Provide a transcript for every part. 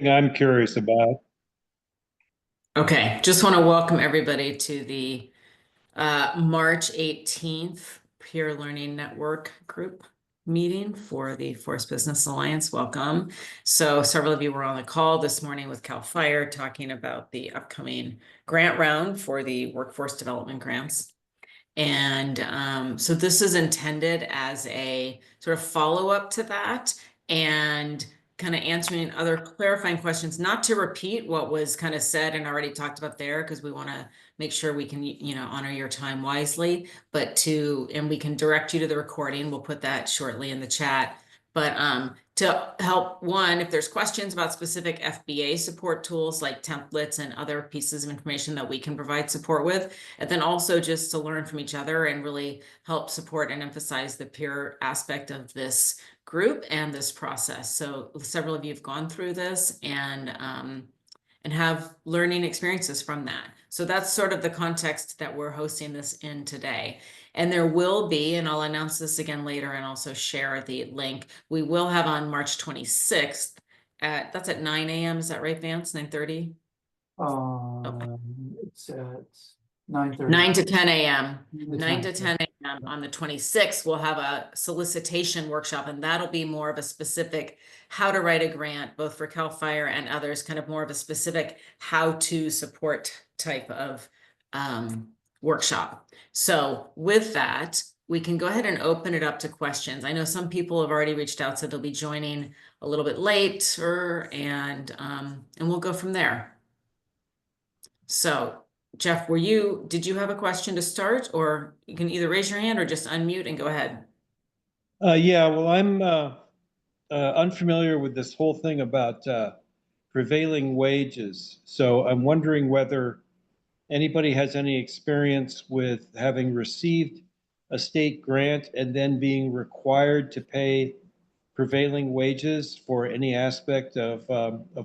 I'm curious about. Okay, just want to welcome everybody to the March 18th Peer Learning Network group meeting for the Forest Business Alliance. Welcome. So several of you were on the call this morning with Cal Fire talking about the upcoming grant round for the workforce development grants. And so this is intended as a sort of follow-up to that and kind of answering other clarifying questions, not to repeat what was kind of said and already talked about there, because we want to make sure we can, honor your time wisely, and we can direct you to the recording. We'll put that shortly in the chat. But to help, one, if there's questions about specific FBA support tools like templates and other pieces of information that we can provide support with, and then also just to learn from each other and really help support and emphasize the peer aspect of this group and this process. So several of you have gone through this and have learning experiences from that. So that's sort of the context that we're hosting this in today. And there will be, and I'll announce this again later and also share the link, we will have on March 26th that's at 9 a.m. Is that right, Vance? 9:30? It's at 9:30. 9 to 10 a.m. 9 to 10. 10 a.m. on the 26th, we'll have a solicitation workshop, and that'll be more of a specific how to write a grant, both for CAL FIRE and others, kind of more of a specific how to support type of workshop. So with that, we can go ahead and open it up to questions. I know some people have already reached out, so they'll be joining a little bit later, and we'll go from there. So Jeff, did you have a question to start, or you can either raise your hand or just unmute and go ahead? Yeah, well, I'm unfamiliar with this whole thing about prevailing wages. So I'm wondering whether anybody has any experience with having received a state grant and then being required to pay prevailing wages for any aspect of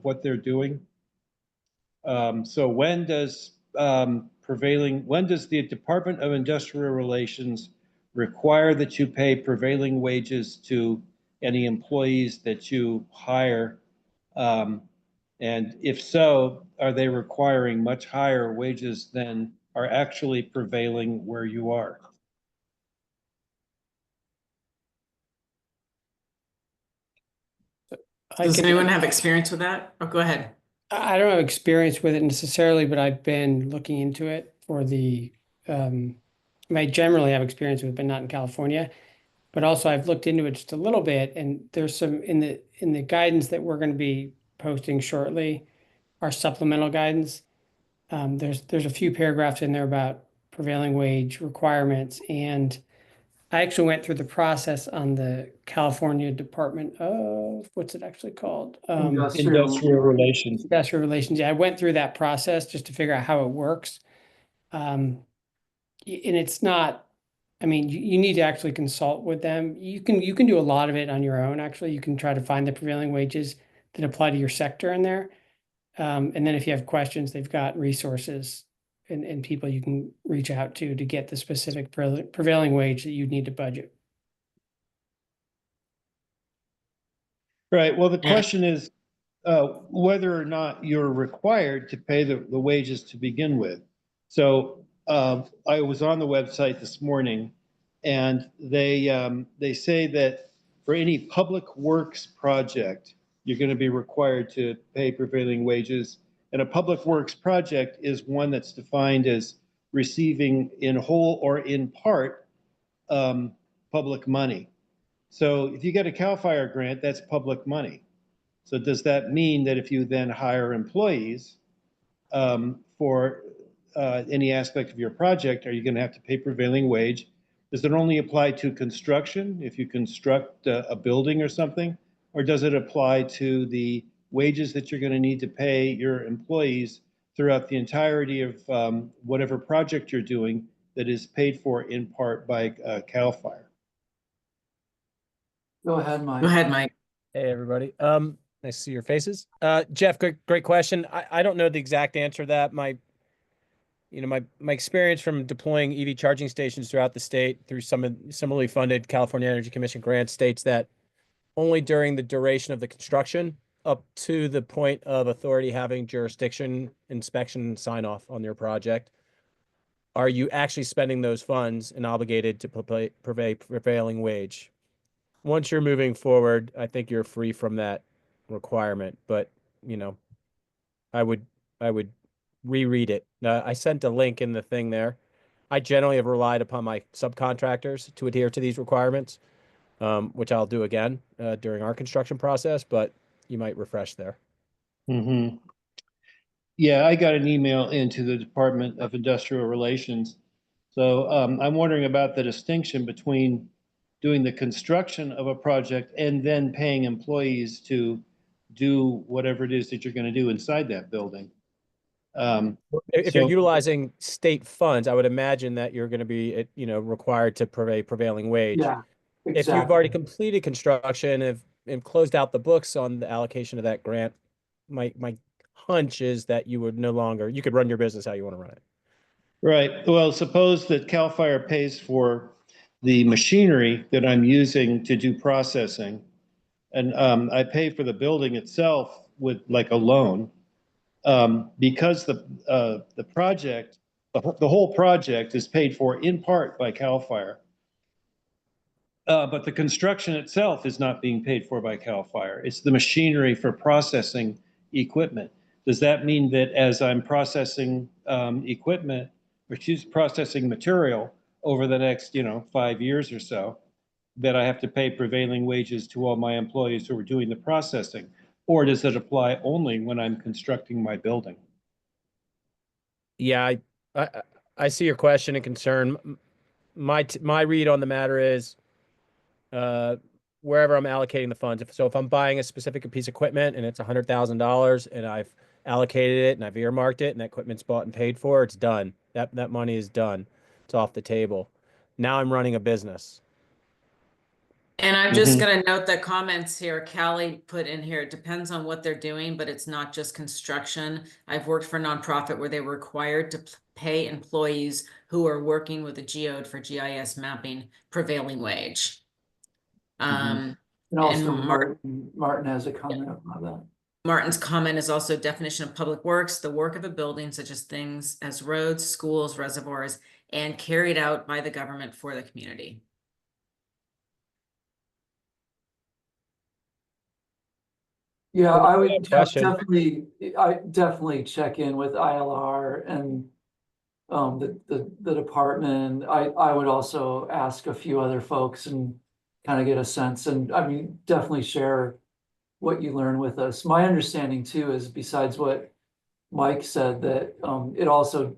what they're doing. So when does when does the Department of Industrial Relations require that you pay prevailing wages to any employees that you hire? And if so, are they requiring much higher wages than are actually prevailing where you are? Does anyone have experience with that? Oh, go ahead. I don't have experience with it necessarily, but I've been looking into it for I generally have experience with it, but not in California. But also I've looked into it just a little bit, and there's some in the guidance that we're going to be posting shortly, our supplemental guidance. There's a few paragraphs in there about prevailing wage requirements, and I actually went through the process on the California Department of, what's it actually called? Industrial relations. Industrial relations. Yeah, I went through that process just to figure out how it works. And it's not, I mean, you need to actually consult with them. You can do a lot of it on your own, actually. You can try to find the prevailing wages that apply to your sector in there. And then if you have questions, they've got resources and people you can reach out to get the specific prevailing wage that you need to budget. Right. Well, the question is whether or not you're required to pay the wages to begin with. So I was on the website this morning, and they say that for any public works project, you're going to be required to pay prevailing wages. And a public works project is one that's defined as receiving in whole or in part public money. So if you get a CAL FIRE grant, that's public money. So does that mean that if you then hire employees for any aspect of your project, are you going to have to pay prevailing wage? Does it only apply to construction if you construct a building or something? Or does it apply to the wages that you're going to need to pay your employees throughout the entirety of whatever project you're doing that is paid for in part by CAL FIRE? Go ahead, Mike. Go ahead, Mike. Hey, everybody. Nice to see your faces. Jeff, great question. I don't know the exact answer to that. My experience from deploying EV charging stations throughout the state through some similarly funded California Energy Commission grants states that only during the duration of the construction up to the point of authority having jurisdiction, inspection, and sign off on your project, are you actually spending those funds and obligated to pay prevailing wage? Once you're moving forward, I think you're free from that requirement, but you know, I would reread it. I sent a link in the thing there. I generally have relied upon my subcontractors to adhere to these requirements, which I'll do again during our construction process, but you might refresh there. Mm-hmm. Yeah, I got an email into the Department of Industrial Relations. So I'm wondering about the distinction between doing the construction of a project and then paying employees to do whatever it is that you're going to do inside that building. If you're So, utilizing state funds, I would imagine that you're going to be, required to pay prevailing wage. Yeah, If you've already exactly. completed construction and closed out the books on the allocation of that grant, my hunch is that you would no longer, you could run your business how you want to run it. right. Well, suppose that CAL FIRE pays for the machinery that I'm using to do processing. And I pay for the building itself with like a loan. Because the project, the whole project is paid for in part by CAL FIRE. But the construction itself is not being paid for by CAL FIRE. It's the machinery for processing equipment. Does that mean that as I'm processing equipment, or processing material over the next, 5 years or so, that I have to pay prevailing wages to all my employees who are doing the processing? Or does it apply only when I'm constructing my building? Yeah, I, I see your question and concern. My read on the matter is, uh, wherever I'm allocating the funds. If I'm buying a specific piece of equipment and it's $100,000 and I've allocated it and I've earmarked it and that equipment's bought and paid for, it's done. That money is done. It's off the table. Now I'm running a business. And I'm just gonna note the comments here, Callie put in here, it depends on what they're doing, but it's not just construction. I've worked for a nonprofit where they were required to pay employees who are working with a geode for GIS mapping prevailing wage. And also and Martin has a comment about that. Martin's comment is also definition of public works, the work of a building such as things as roads, schools, reservoirs, and carried out by the government for the community. Yeah, I would Question. definitely check in with ILR and the department. I would also ask a few other folks and kind of get a sense, and I mean, definitely share what you learn with us. My understanding too is, besides what Mike said, that it also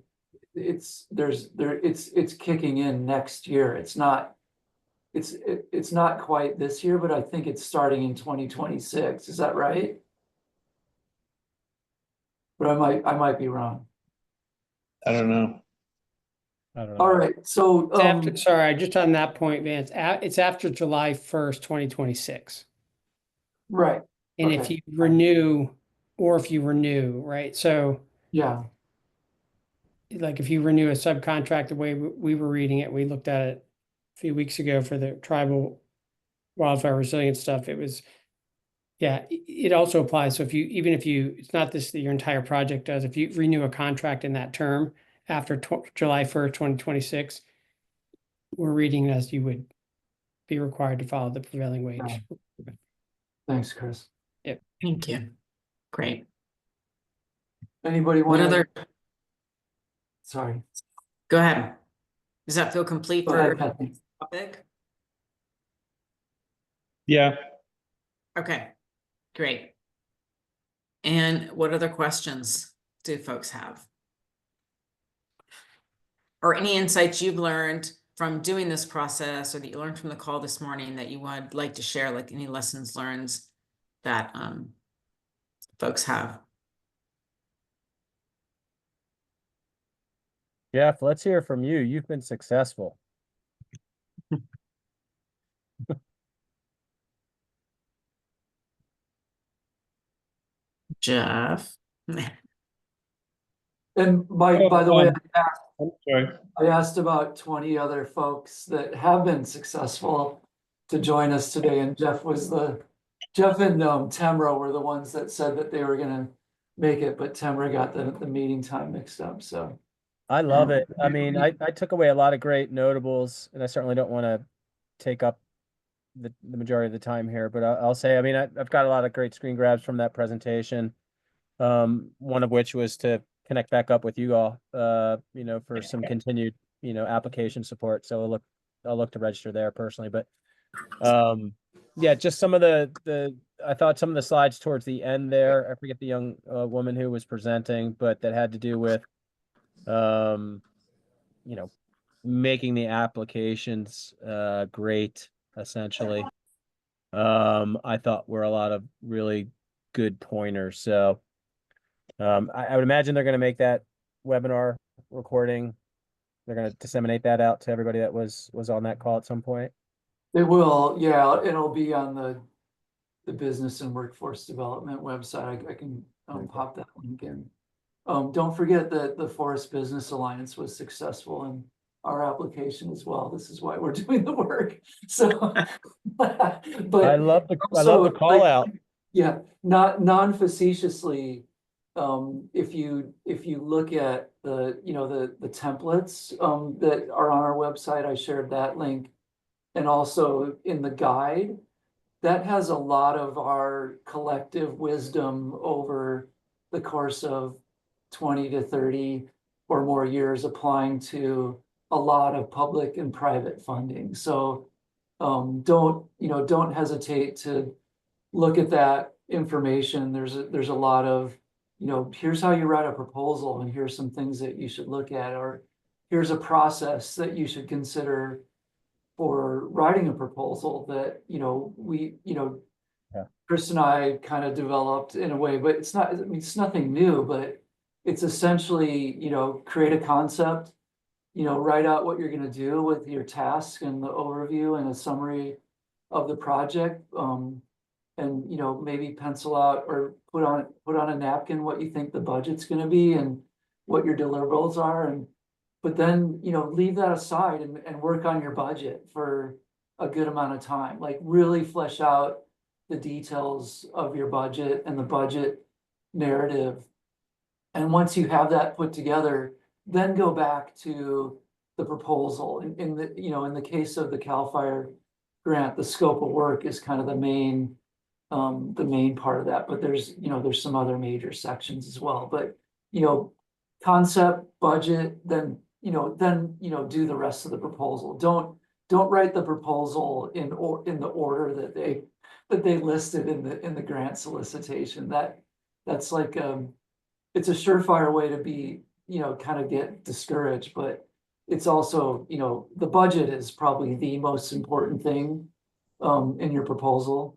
it's kicking in next year. It's not quite this year, but I think it's starting in 2026. Is that right? But I might be wrong. I don't know. I don't know. All right, so Sorry, just on that point, Vance, it's after July 1st, 2026. right, And if Okay. you renew, right? So yeah, like if you renew a subcontract, the way we were reading it, we looked at it a few weeks ago for the tribal wildfire resilience stuff. It was, yeah, it also applies. So even if you, it's not this, that your entire project does, if you renew a contract in that term after July 1st, 2026, we're reading as you would be required to follow the prevailing wage. Yeah. Thanks, Chris. Thank you. Great. Anybody What want other, Sorry. go ahead. Does that feel complete Go for ahead, Kathy. topic? Yeah. Okay, great. And what other questions do folks have? Or any insights you've learned from doing this process, or that you learned from the call this morning that you would like to share, like any lessons learned that folks have? Jeff, let's hear from you. You've been successful. Jeff. And Mike, by the way, I'm sorry. I asked about 20 other folks that have been successful to join us today, and Jeff was the Jeff and Tamra were the ones that said that they were gonna make it, but Tamra got the meeting time mixed up, so. I love it. I mean, I took away a lot of great notables, and I certainly don't want to take up the majority of the time here, but I'll say, I mean, I've got a lot of great screen grabs from that presentation. One of which was to connect back up with you all, you know, for some continued, you know, application support. So I'll look to register there personally, but, yeah, just some of I thought some of the slides towards the end there, I forget the young woman who was presenting, but that had to do with, you know, making the applications, great, essentially. I thought were a lot of really good pointers. So, I would imagine they're going to make that webinar recording. They're going to disseminate that out to everybody that was on that call at some point. They will, yeah, it'll be on the business and workforce development website. I can pop that link in. Don't forget that the Forest Business Alliance was successful in our application as well. This is why we're doing the work. So, but I love the also, call like, out. yeah, not non-facetiously, if you look at the templates that are on our website, I shared that link, and also in the guide, that has a lot of our collective wisdom over the course of 20 to 30 or more years applying to a lot of public and private funding. So don't hesitate to look at that information. There's a lot of, here's how you write a proposal, and here's some things that you should look at, or here's a process that you should consider for writing a proposal that, Yeah. Chris and I kind of developed in a way, but it's not, I mean, it's nothing new, but it's essentially, create a concept, write out what you're going to do with your task and the overview and a summary of the project. And maybe pencil out or put on a napkin what you think the budget's going to be and what your deliverables are, and but then leave that aside and work on your budget for a good amount of time. Like really flesh out the details of your budget and the budget narrative. And once you have that put together, then go back to the proposal. In the case of the CAL FIRE grant, the scope of work is kind of the main part of that, but there's some other major sections as well. But concept, budget, then do the rest of the proposal. Don't write the proposal in the order that they listed in the grant solicitation. That's like it's a surefire way to be kind of get discouraged, but it's also the budget is probably the most important thing in your proposal.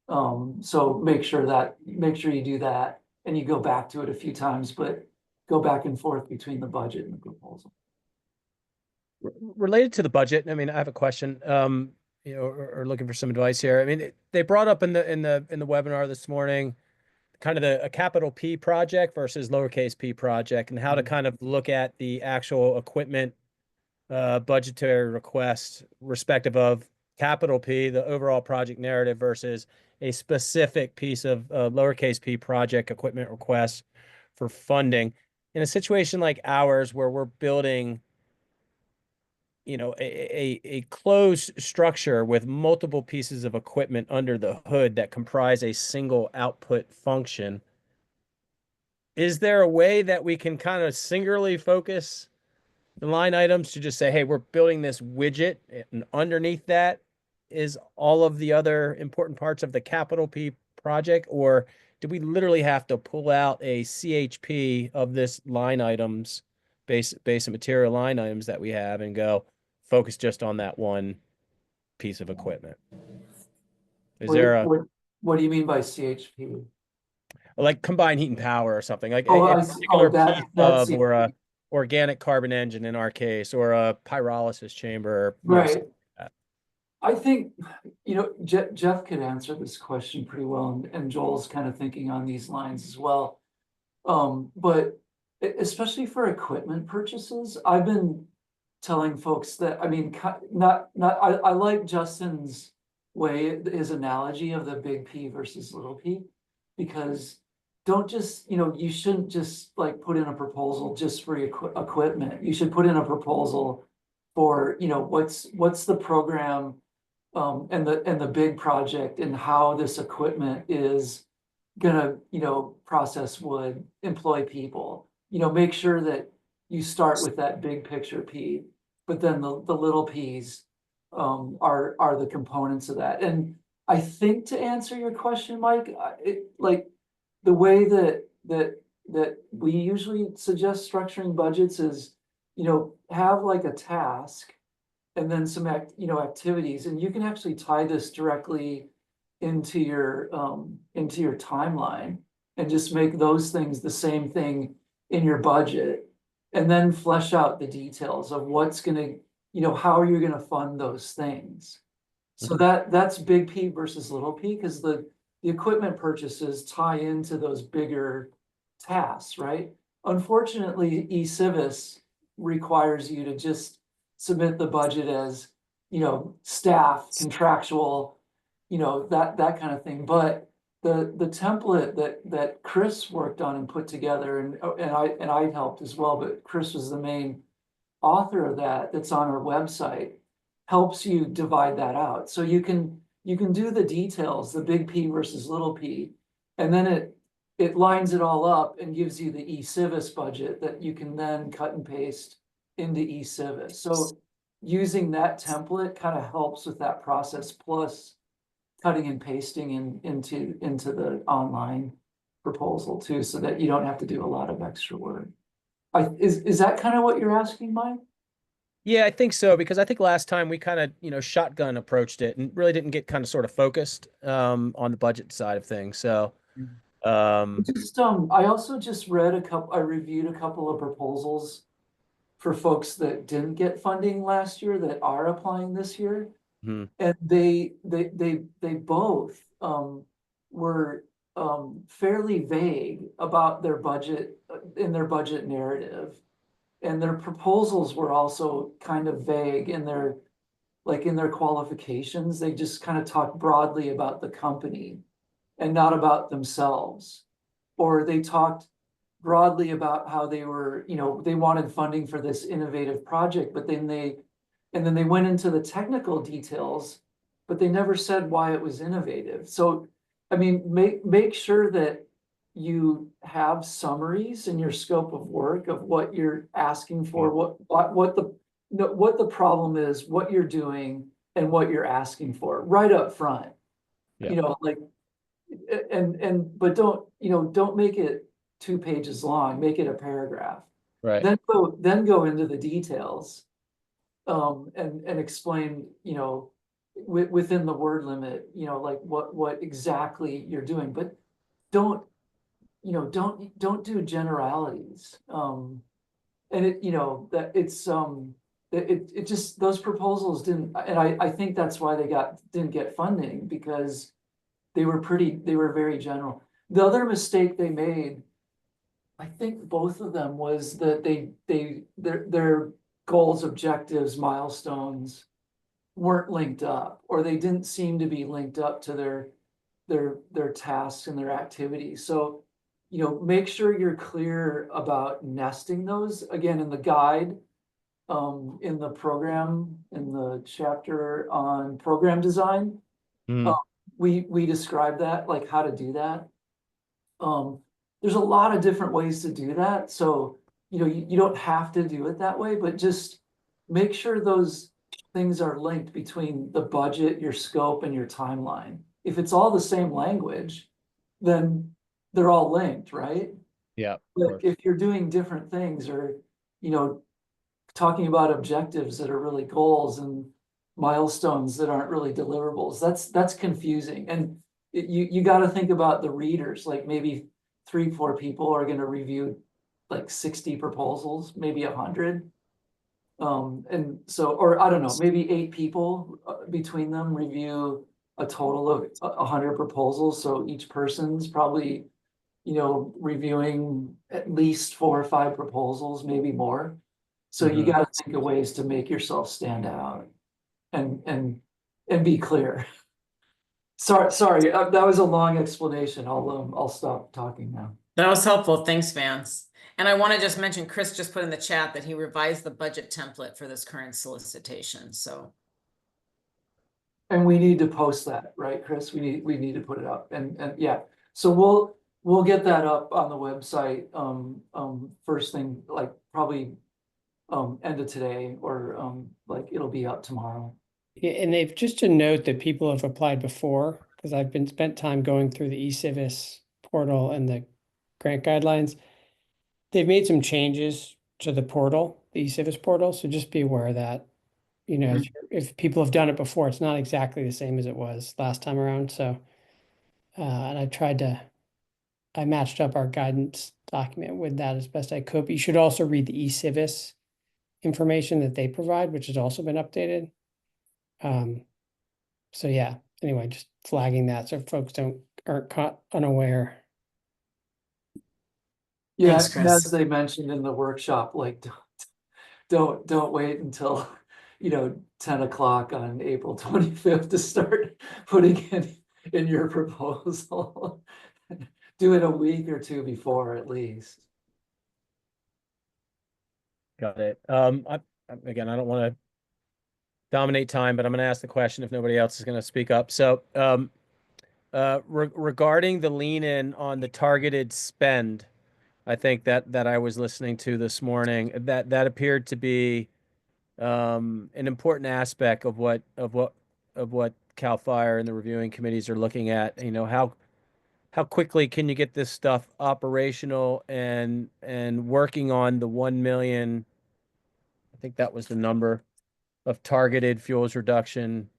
So make sure you do that and you go back to it a few times, but go back and forth between the budget and the proposal. Related to the budget, I mean, I have a question, or looking for some advice here. I mean, they brought up in the webinar this morning, kind of a capital P project versus lowercase p project, and how to kind of look at the actual equipment budgetary request, respective of capital P, the overall project narrative, versus a specific piece of lowercase p project equipment request for funding. In a situation like ours, where we're building, a closed structure with multiple pieces of equipment under the hood that comprise a single output function, is there a way that we can kind of singularly focus the line items to just say, hey, we're building this widget, and underneath that is all of the other important parts of the capital P project? Or do we literally have to pull out a CHP of this line items, base of material line items that we have, and go focus just on that one piece of equipment? Is there What do you mean by CHP? like combined heat and power or something, like Oh, a I see. particular That's piece of, CHP. or a organic carbon engine in our case, or a pyrolysis chamber, Right. something like that. I think, Jeff could answer this question pretty well, and Joel's kind of thinking on these lines as well. But especially for equipment purchases, I've been telling folks that, I mean, I like Justin's way, his analogy of the big P versus little p, because don't just, you shouldn't just like put in a proposal just for equipment. You should put in a proposal for, what's the program and the big project and how this equipment is gonna, process wood, employ people. Make sure that you start with that big picture P, but then the little Ps are the components of that. And I think to answer your question, Mike, like the way that we usually suggest structuring budgets is, have like a task and then some activities, and you can actually tie this directly into your timeline and just make those things the same thing in your budget, and then flesh out the details of what's gonna, how are you gonna fund those things. So that's big P versus little p, because the equipment purchases tie into those bigger tasks, right? Unfortunately, eCivis requires you to just submit the budget as, staff, contractual, that kind of thing. But the template that Chris worked on and put together, and I helped as well, but Chris was the main author of that's on our website, helps you divide that out. So you can do the details, the big P versus little p, and then it lines it all up and gives you the eCivis budget that you can then cut and paste into eCivis. So using that template kind of helps with that process, plus cutting and pasting into the online proposal too, so that you don't have to do a lot of extra work. Is that kind of what you're asking, Mike? Yeah, I think so, because I think last time we kind of, shotgun approached it and really didn't get kind of sort of focused on the budget side of things. So, I also just I reviewed a couple of proposals for folks that didn't get funding last year that are applying this year. Mhm. And they both were fairly vague about their budget in their budget narrative. And their proposals were also kind of vague in their qualifications. They just kind of talked broadly about the company and not about themselves. Or they talked broadly about how they were, they wanted funding for this innovative project, but then they went into the technical details, but they never said why it was innovative. So, I mean, make sure that you have summaries in your scope of work of what you're asking for, what the problem is, what you're doing, and what you're asking for right up front. Yeah. But don't make it 2 pages long, make it a paragraph. Right. Then go into the details and explain, within the word limit, like what exactly you're doing, but don't do generalities. And it just, those proposals didn't, and I think that's why they didn't get funding, because they were very general. The other mistake they made, I think both of them, was that their goals, objectives, milestones weren't linked up, or they didn't seem to be linked up to their tasks and their activities. So, make sure you're clear about nesting those again in the guide, in the program, in the chapter on program design. Mhm. We describe that, like how to do that. There's a lot of different ways to do that. So, you don't have to do it that way, but just make sure those things are linked between the budget, your scope, and your timeline. If it's all the same language, then they're all linked, right? Yeah. Of But course. if you're doing different things, or, talking about objectives that are really goals and milestones that aren't really deliverables, that's confusing. And you got to think about the readers, like maybe 3-4 people are going to review like 60 proposals, maybe 100. And so, or I don't know, maybe 8 people between them review a total of 100 proposals. So each person's probably, reviewing at least 4 or 5 proposals, maybe more. So you Mhm. got to think of ways to make yourself stand out and be clear. Sorry, that was a long explanation. I'll stop talking now. That was helpful. Thanks, Vance. And I want to just mention, Chris just put in the chat that he revised the budget template for this current solicitation, so. And we need to post that, right, Chris? We need to put it up and yeah. So we'll get that up on the website, first thing, like probably, end of today or, like it'll be up tomorrow. Yeah, and they've just to note that people have applied before, because I've been spent time going through the eCivis portal and the grant guidelines. They've made some changes to the portal, the eCivis portal, so just be aware of that. You know, if people have done it before, it's not exactly the same as it was last time around, so. And I matched up our guidance document with that as best I could, but you should also read the eCivis information that they provide, which has also been updated. So yeah, anyway, just flagging that so folks aren't caught unaware. Yeah, Thanks, and as Chris. they mentioned in the workshop, like don't wait until 10 o'clock on April 25th to start putting in your proposal. Do it a week or two before at least. Got it. Again, I don't want to dominate time, but I'm going to ask the question if nobody else is going to speak up. So, regarding the lean in on the targeted spend, I think that I was listening to this morning, that appeared to be an important aspect of what CAL FIRE and the reviewing committees are looking at. You know, how quickly can you get this stuff operational and working on the 1 million, I think that was the number of targeted fuels reduction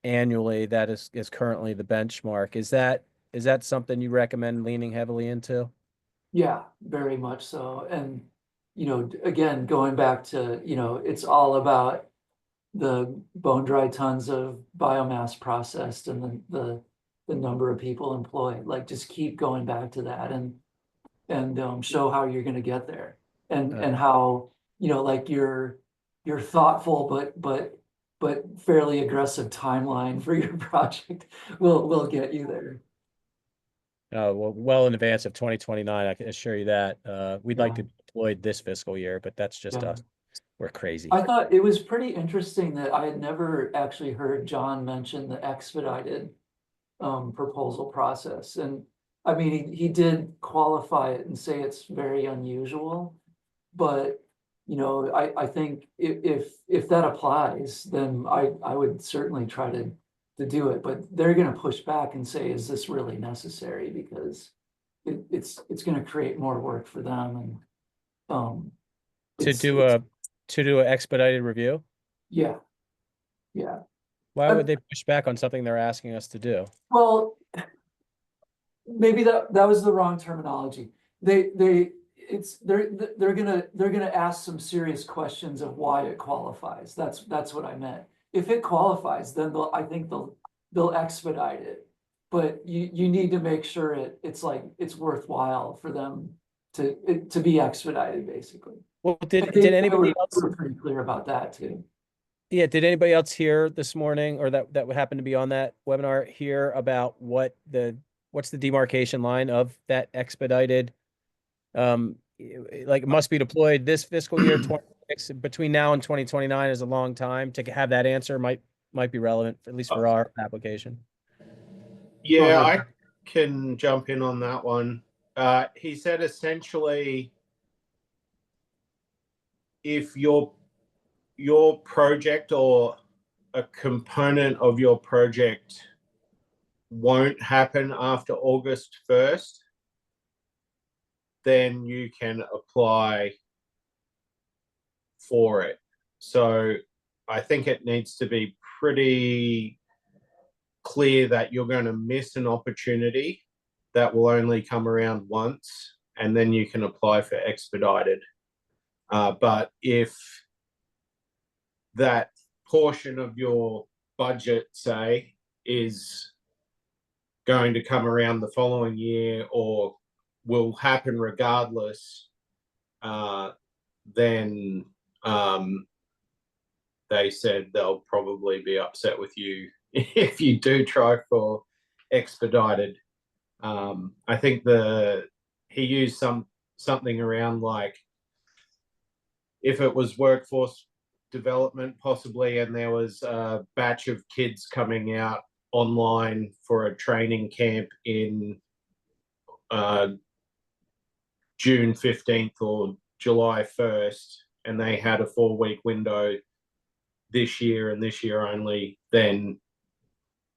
annually that is currently the benchmark. Is that something you recommend leaning heavily into? Yeah, very much so. And again, going back to it's all about the bone dry tons of biomass processed and the number of people employed. Like just keep going back to that and show how you're going to get there and how like your thoughtful but fairly aggressive timeline for your project will get you there. Well in advance of 2029, I can assure you that. We'd like to deploy this fiscal year, but that's just us. We're crazy. I thought it was pretty interesting that I had never actually heard John mention the expedited proposal process. And I mean, he did qualify it and say it's very unusual, but I think if that applies, then I would certainly try to do it, but they're going to push back and say, is this really necessary? Because it's going to create more work for them and to do an expedited review. Yeah. Why would they push back on something they're asking us to do? Well, maybe that was the wrong terminology. They're gonna ask some serious questions of why it qualifies. That's what I meant. If it qualifies, then I think they'll expedite it. But you need to make sure it's worthwhile for them to be expedited, basically. Well, did anybody else? We're pretty clear about that too. Yeah, did anybody else hear this morning or that happened to be on that webinar hear about what's the demarcation line of that expedited? Like it must be deployed this fiscal year 26 between now and 2029 is a long time. To have that answer might be relevant, at least for our application. Yeah, I can jump in on that one. He said essentially, if your project or a component of your project won't happen after August 1st, then you can apply for it. So I think it needs to be pretty clear that you're going to miss an opportunity that will only come around once, and then you can apply for expedited. But if that portion of your budget, say, is going to come around the following year or will happen regardless, then they said they'll probably be upset with you if you do try for expedited. I think he used something around like if it was workforce development possibly, and there was a batch of kids coming out online for a training camp in June 15th or July 1st, and they had a 4-week window this year and this year only, then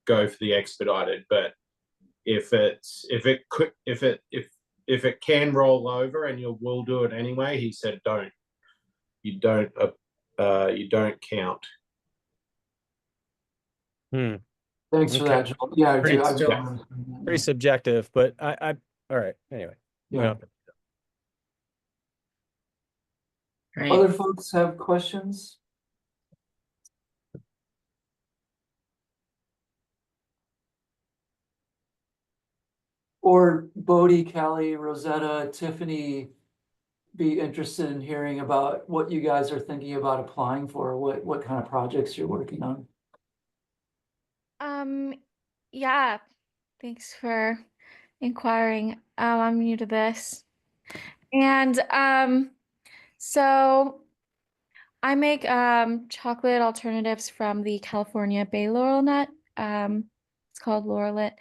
go for the expedited. But if it can roll over and you will do it anyway, he said don't. You don't count. Thanks for Okay. that, Joel. Yeah, I Pretty do. I still- understand that. Pretty subjective, but I all right. Anyway. Yeah. Right. Other folks have questions? Or Bodie, Callie, Rosetta, Tiffany, be interested in hearing about what you guys are thinking about applying for, what kind of projects you're working on. Yeah, thanks for inquiring. I'm new to this. And so I make chocolate alternatives from the California bay laurel nut. It's called Laurelit.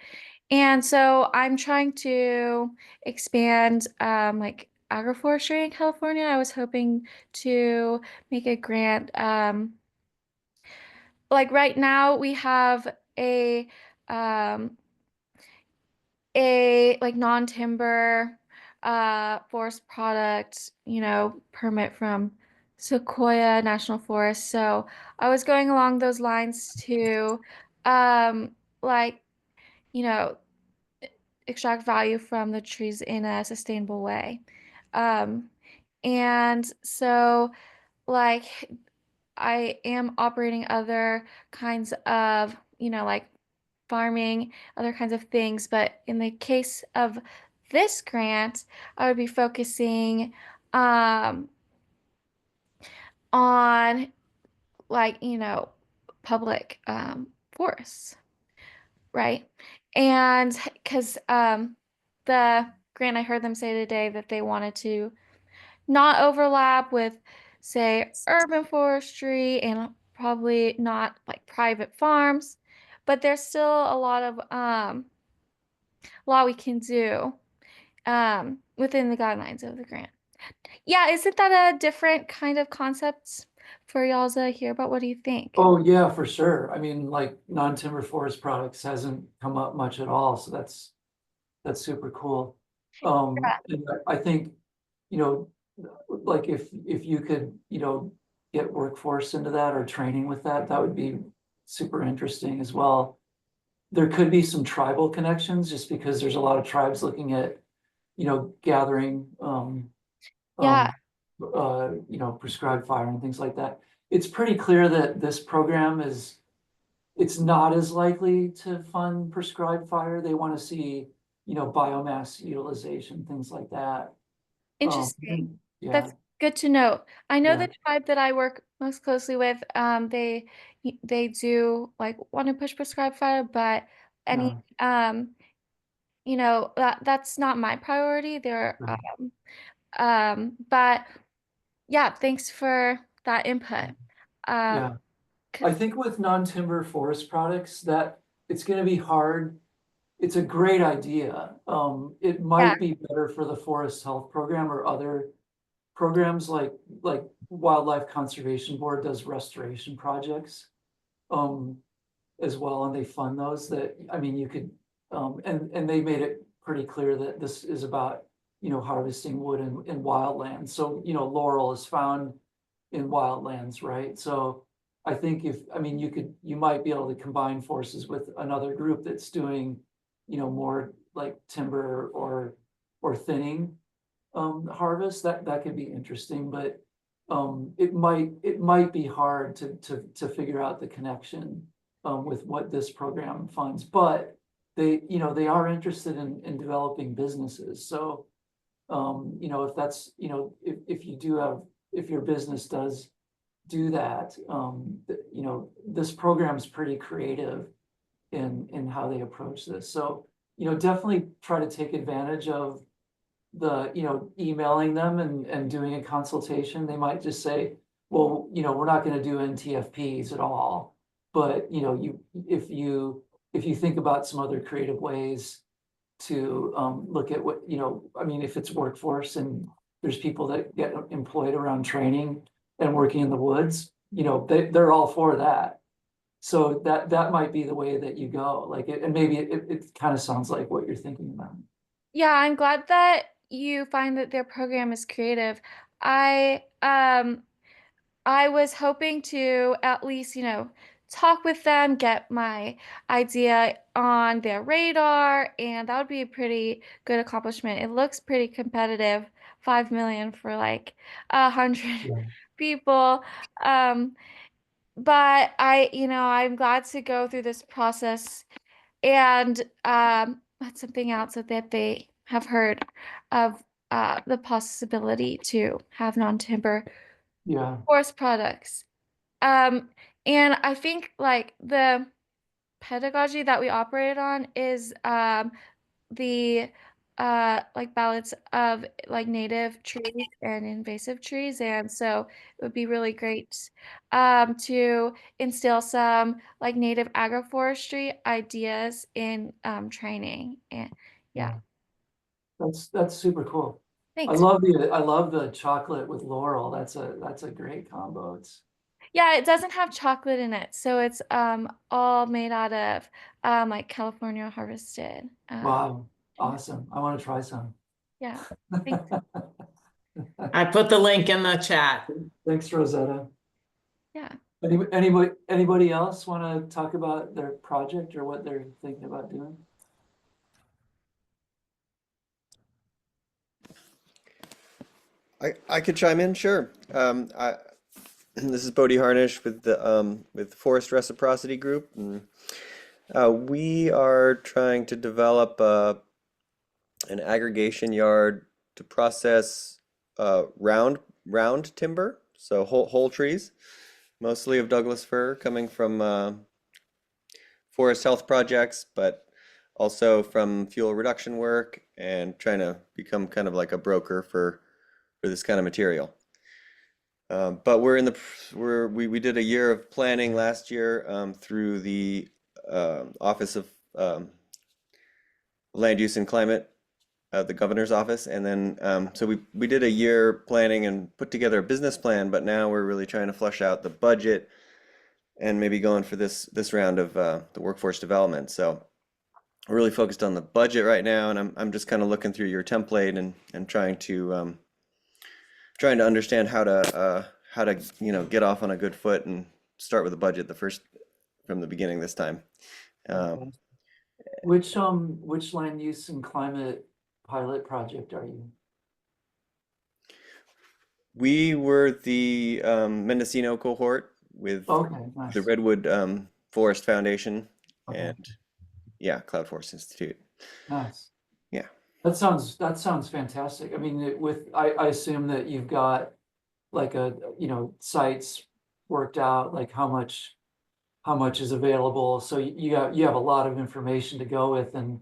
And so I'm trying to expand like agroforestry in California. I was hoping to make a grant. Like right now we have um a like non-timber forest product, permit from Sequoia National Forest. So I was going along those lines to like, you know, extract value from the trees in a sustainable way. Um, and so like I am operating other kinds of, like farming, other kinds of things. But in the case of this grant, I would be focusing on like, public forests, right? And because the grant, I heard them say today that they wanted to not overlap with, say, urban forestry and probably not like private farms, but there's still a lot we can do within the guidelines of the grant. Yeah, isn't that a different kind of concept for y'all to hear about? What do you think? Oh, yeah, for sure. I mean, like non-timber forest products hasn't come up much at all, so that's super cool. And I think, like if you could, get workforce into that or training with that, that would be super interesting as well. There could be some tribal connections just because there's a lot of tribes looking at, gathering, Yeah. prescribed fire and things like that. It's pretty clear that this program it's not as likely to fund prescribed fire. They want to see, biomass utilization, things like that. Interesting. Yeah, That's good to know. I know Yeah. the tribe that I work most closely with, they do like want to push prescribed fire, but any that's not my priority. They're but yeah, thanks for that input. yeah. I think with non-timber forest products that it's going to be hard. It's a great idea. It might be better for the forest health program or other programs like Wildlife Conservation Board does restoration projects as well, and they fund those. That I mean, you could and they made it pretty clear that this is about harvesting wood in wildlands. So laurel is found in wildlands, right? So I think you might be able to combine forces with another group that's doing more like timber or thinning harvest. That could be interesting, but it might be hard to figure out the connection with what this program funds. But they are interested in developing businesses. So if that's if your business does do that, this program's pretty creative in how they approach this. So, definitely try to take advantage of the, emailing them and doing a consultation. They might just say, well, we're not going to do NTFPs at all. But, if you think about some other creative ways to look at what, I mean, if it's workforce and there's people that get employed around training and working in the woods, they're all for that. So that might be the way that you go. Like, and maybe it kind of sounds like what you're thinking about. Yeah, I'm glad that you find that their program is creative. I was hoping to at least, talk with them, get my idea on their radar, and that would be a pretty good accomplishment. It looks pretty competitive, 5 million for like 100 Yeah. people. But I'm glad to go through this process. And that's something else that they have heard of the possibility to have non-timber Yeah. forest products. Um, and I think like the pedagogy that we operate on is the like balance of like native trees and invasive trees, and so it would be really great to instill some like native agroforestry ideas in training. And yeah, That's super cool. thanks. I love the chocolate with laurel. That's a great combo. Yeah, it doesn't have chocolate in it, so it's all made out of like California harvested. Wow, awesome. I want to try some. Yeah. Thanks. I put the link in the chat. Thanks, Rosetta. Yeah. Anybody else want to talk about their project or what they're thinking about doing? I could chime in, sure. This is Bodie Harnish with the Forest Reciprocity Group. And, we are trying to develop an aggregation yard to process round timber, so whole trees, mostly of Douglas fir, coming from forest health projects, but also from fuel reduction work, and trying to become kind of like a broker for this kind of material. But we did a year of planning last year through the Office of Land Use and Climate, the governor's office, and then so we did a year planning and put together a business plan. But now we're really trying to flesh out the budget and maybe going for this round of the workforce development. So we're really focused on the budget right now, and I'm just kind of looking through your template and trying to understand how to get off on a good foot and start with the budget from the beginning this time. Which land use and climate pilot project are you? We were the Mendocino cohort with Okay, nice. the Redwood Forest Foundation Okay. and Cloud Forest Institute. Nice. Yeah. That sounds fantastic. I mean, I assume that you've got like sites worked out, like how much is available. So you have a lot of information to go with, and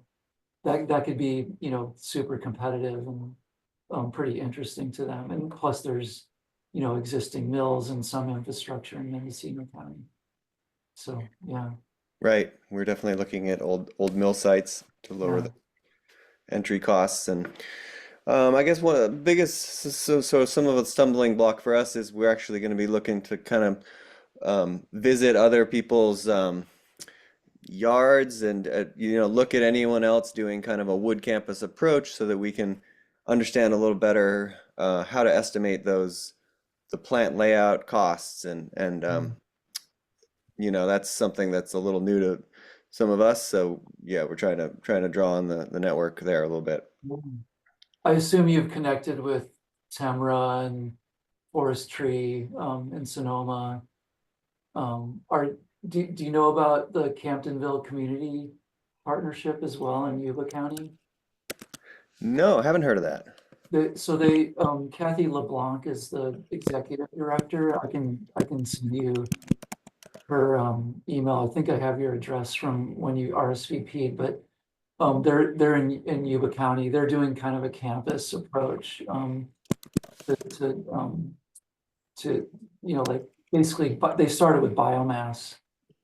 that could be, super competitive and pretty interesting to them. And plus there's, existing mills and some infrastructure in Mendocino County. So, yeah. Right. We're definitely looking at old mill sites to lower Yeah. the entry costs. And I guess one of the biggest, so some of the stumbling block for us is we're actually going to be looking to kind of visit other people's yards and look at anyone else doing kind of a wood campus approach so that we can understand a little better how to estimate the plant layout costs, and that's something that's a little new to some of us. So yeah, we're trying to draw on the network there a little bit. I assume you've connected with Tamra and Forestry in Sonoma. Do you know about the Camptonville Community Partnership as well in Yuba County? No, haven't heard of that. Kathy LeBlanc is the executive director. I can send you email. I think I have your address from when you RSVP'd, but they're in Yuba County. They're doing kind of a campus approach to like basically, but they started with biomass,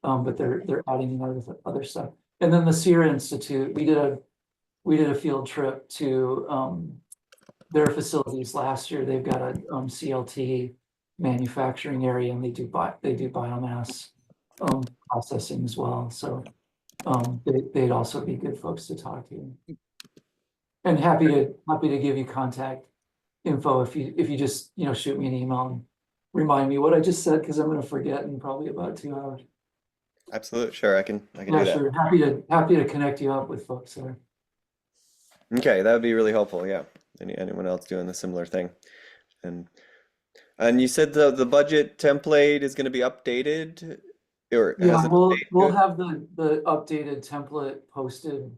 but they're adding in other stuff. And then the Sierra Institute, we did a field trip to their facilities last year. They've got a CLT manufacturing area, and they do biomass processing as well. So they'd also be good folks to talk to. And happy to give you contact info if you just shoot me an email and remind me what I just said, because I'm going to forget in probably about 2 hours. Absolutely, sure, I can do Yeah, that. sure. Happy to connect you up with folks there. Okay, that would be really helpful. Yeah. Anyone else doing a similar thing? And you said the budget template is going to be updated, or has Yeah, it we'll updated? have the updated template posted.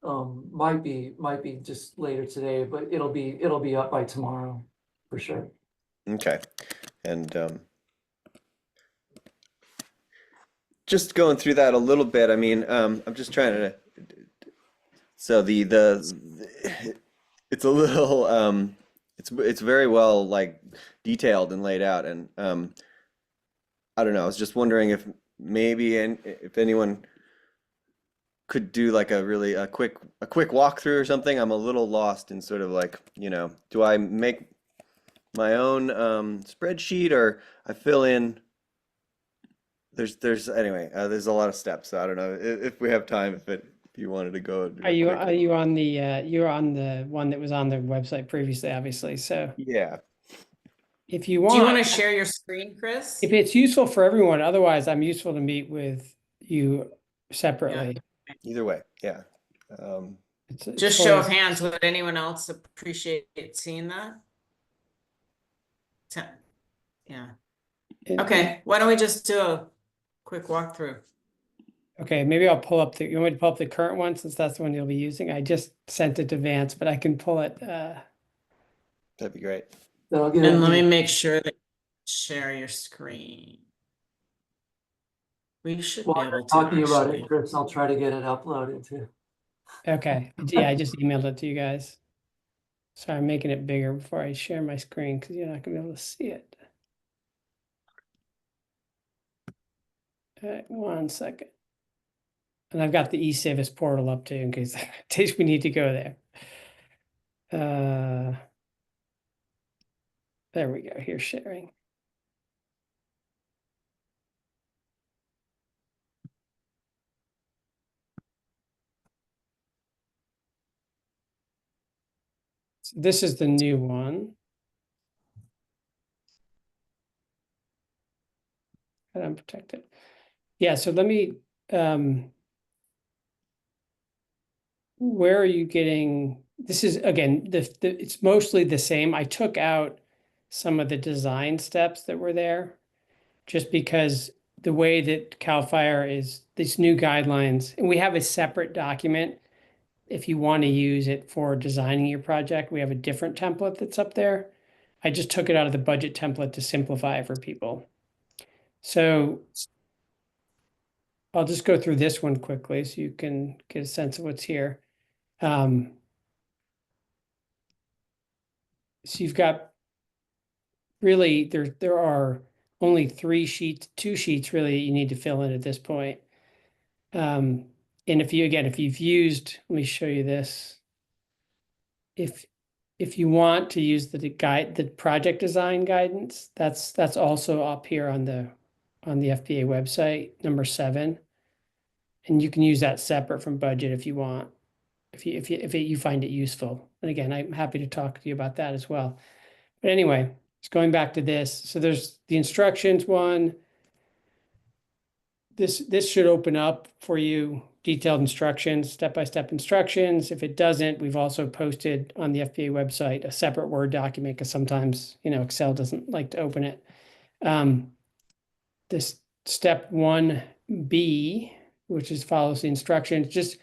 Might be just later today, but it'll be up by tomorrow for sure. Okay, and just going through that a little bit. I mean, I'm just trying to. So it's a little it's very well like detailed and laid out, and I don't know. I was just wondering if maybe if anyone could do like a quick walkthrough or something. I'm a little lost in sort of like, do I make my own spreadsheet, or I fill in? There's anyway. There's a lot of steps. So I don't know if we have time. If you wanted to go Are you quick. you're on the one that was on the website previously, obviously. So Yeah. if you Do you want want, to share your screen, Chris? if it's useful for everyone, otherwise I'm useful to meet with you separately. Either way. Yeah. It's Just show of always- hands, would anyone else appreciate seeing that? Yeah, okay, why don't we just do a quick walkthrough? Okay, maybe I'll pull up you want me to pull up the current one since that's the one you'll be using? I just sent it to Vance, but I can pull it. That'd be great. That'll get And let me it. make sure that share your screen. We should be While able you're to talking about actually. it, Chris, I'll try to get it uploaded too. Okay, yeah, I just emailed it to you guys. Sorry, I'm making it bigger before I share my screen because you're not gonna be able to see it. All right, 1 second. And I've got the eSavis portal up too in case we need to go there. There we go. Here's sharing. So this is the new one. And I'm protected. Yeah, so let me where are you getting this is again it's mostly the same. I took out some of the design steps that were there just because the way that CAL FIRE is these new guidelines, and we have a separate document if you want to use it for designing your project. We have a different template that's up there. I just took it out of the budget template to simplify it for people. So I'll just go through this one quickly so you can get a sense of what's here. So you've got really there are only 2 sheets really you need to fill in at this point. And if you've used, let me show you this. If you want to use the project design guidance, that's also up here on the FPA website, number 7. And you can use that separate from budget if you want, if you find it useful. And again, I'm happy to talk to you about that as well. But anyway, just going back to this. So there's the instructions one. This should open up for you detailed instructions, step-by-step instructions. If it doesn't, we've also posted on the FPA website a separate Word document because sometimes, Excel doesn't like to open it. This step 1B, which follows the instructions,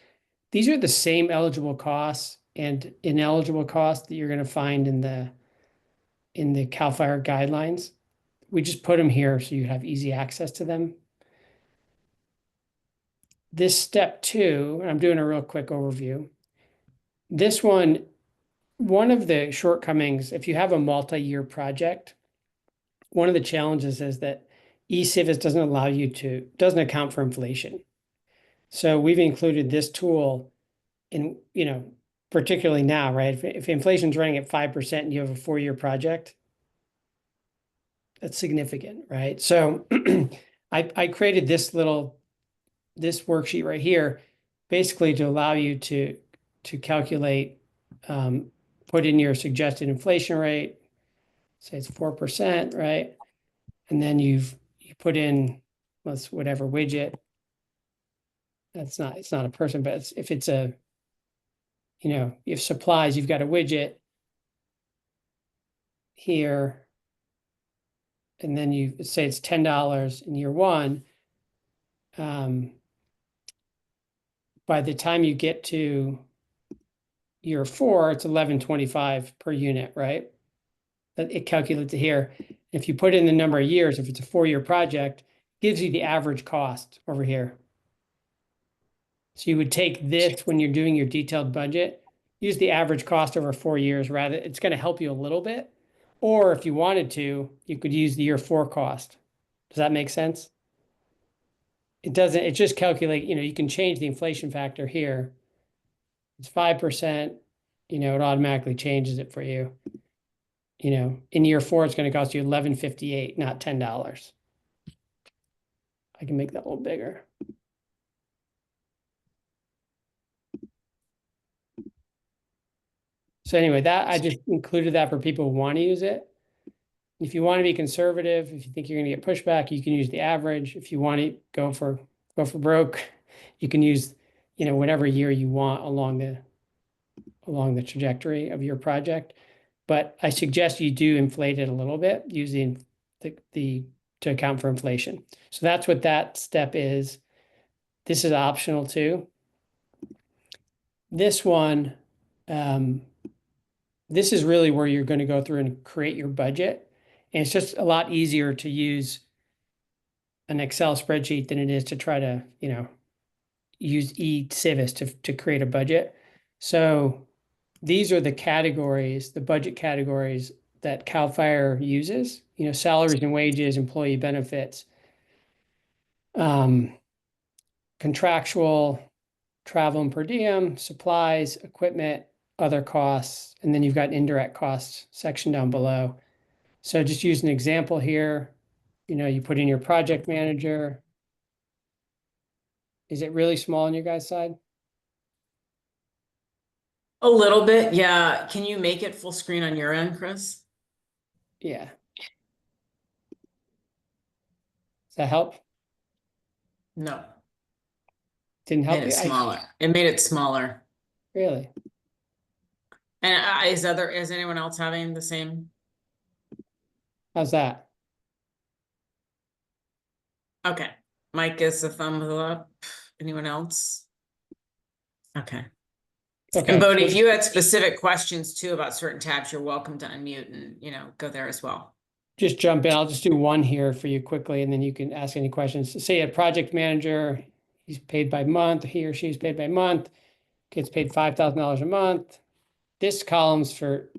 these are the same eligible costs and ineligible costs that you're going to find in the CAL FIRE guidelines. We just put them here so you have easy access to them. this step 2, and I'm doing a real quick overview. This one of the shortcomings, if you have a multi-year project, one of the challenges is that eCivis doesn't account for inflation. So we've included this tool in, particularly now, right? If inflation's running at 5% and you have a 4-year project, that's significant, right? So I created this worksheet right here, basically to allow you to calculate, put in your suggested inflation rate, say it's 4%, right? And then you put in, whatever widget. It's not a person, but if it's a, you have supplies, you've got a widget here. And then you say it's $10 in year 1. By the time you get to year 4, it's $11.25 per unit, right? It calculates it here. If you put in the number of years, if it's a 4-year project, gives you the average cost over here. So you would take this when you're doing your detailed budget, use the average cost over 4 years, rather, it's going to help you a little bit. Or if you wanted to, you could use the year 4 cost. Does that make sense? It doesn't, it just calculate, you can change the inflation factor here. It's 5%, it automatically changes it for you. In year 4, it's going to cost you $11.58, not $10. I can make that a little bigger. So anyway, I just included that for people who want to use it. If you want to be conservative, if you think you're going to get pushback, you can use the average. If you want to go for broke, you can use, whatever year you want along the trajectory of your project. But I suggest you do inflate it a little bit using the to account for inflation. So that's what that step is. This is optional too. This one, this is really where you're going to go through and create your budget. And it's just a lot easier to use an Excel spreadsheet than it is to try to, use eCivis to create a budget. So these are the categories, the budget categories that CAL FIRE uses, salaries and wages, employee benefits, contractual, travel and per diem, supplies, equipment, other costs, and then you've got indirect costs section down below. So just use an example here. You put in your project manager. Is it really small on your guys' side? A little bit, yeah. Can you make it full screen on your end, Chris? Yeah. Does that help? No, Didn't help made you? it smaller. It made it smaller. Really? And is anyone else having the same? How's that? Okay, Mike gives a thumbs up. Anyone else? Okay. Okay. And Bodhi, if you had specific questions too about certain tabs, you're welcome to unmute and, go there as well. Just jump in. I'll just do one here for you quickly, and then you can ask any questions. Say a project manager, he's paid by month, he or she's paid by month, gets paid $5,000 a month. This column's for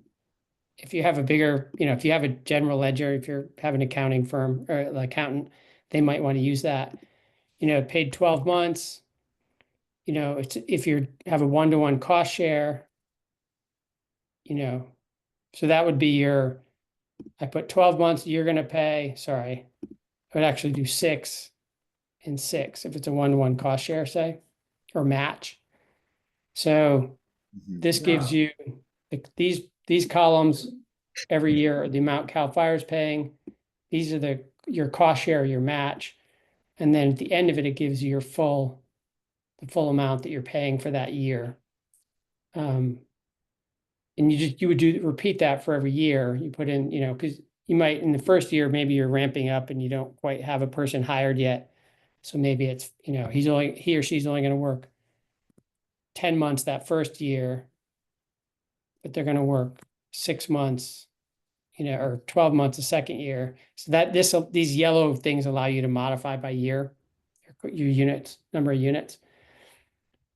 if you have a bigger, if you have a general ledger, if you have an accounting firm or an accountant, they might want to use that. Paid 12 months. It's if you have a 1-to-1 cost share, so that would be I put 12 months, you're going to pay, sorry, I would actually do 6 and 6 if it's a 1-to-1 cost share, say, or match. So this gives you these columns every year, the amount CAL FIRE is paying. These are your cost share, your match. And then at the end of it, it gives you the full amount that you're paying for that year. And you would repeat that for every year. You put in, because you might in the first year, maybe you're ramping up and you don't quite have a person hired yet. So maybe it's, he or she's only going to work 10 months that first year, but they're going to work 6 months, or 12 months the second year. So that these yellow things allow you to modify by year your units, number of units.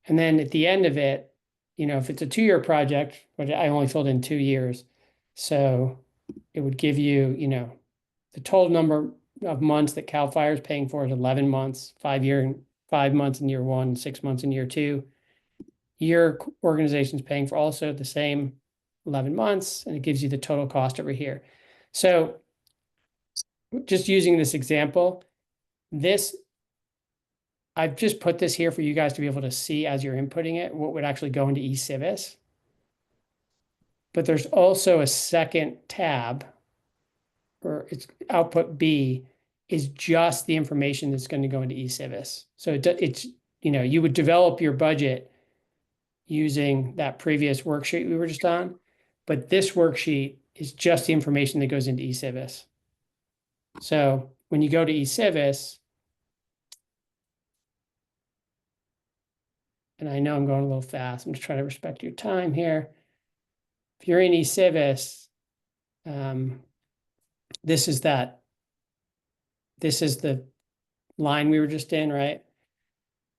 And then at the end of it, you know, if it's a 2-year project, but I only filled in 2 years. So it would give you, you know, the total number of months that CAL FIRE is paying for is 11 months, 5 months in year 1, 6 months in year 2. Your organization's paying for also the same 11 months, and it gives you the total cost over here. So just using this example, I've just put this here for you guys to be able to see as you're inputting it, what would actually go into eCivis. But there's also a second tab, or it's output B, is just the information that's going to go into eCivis. So it's, you know, you would develop your budget using that previous worksheet we were just on, but this worksheet is just the information that goes into eCivis. So when you go to eCivis, and I know I'm going a little fast, I'm just trying to respect your time here. If you're in eCivis, this is the line we were just in, right?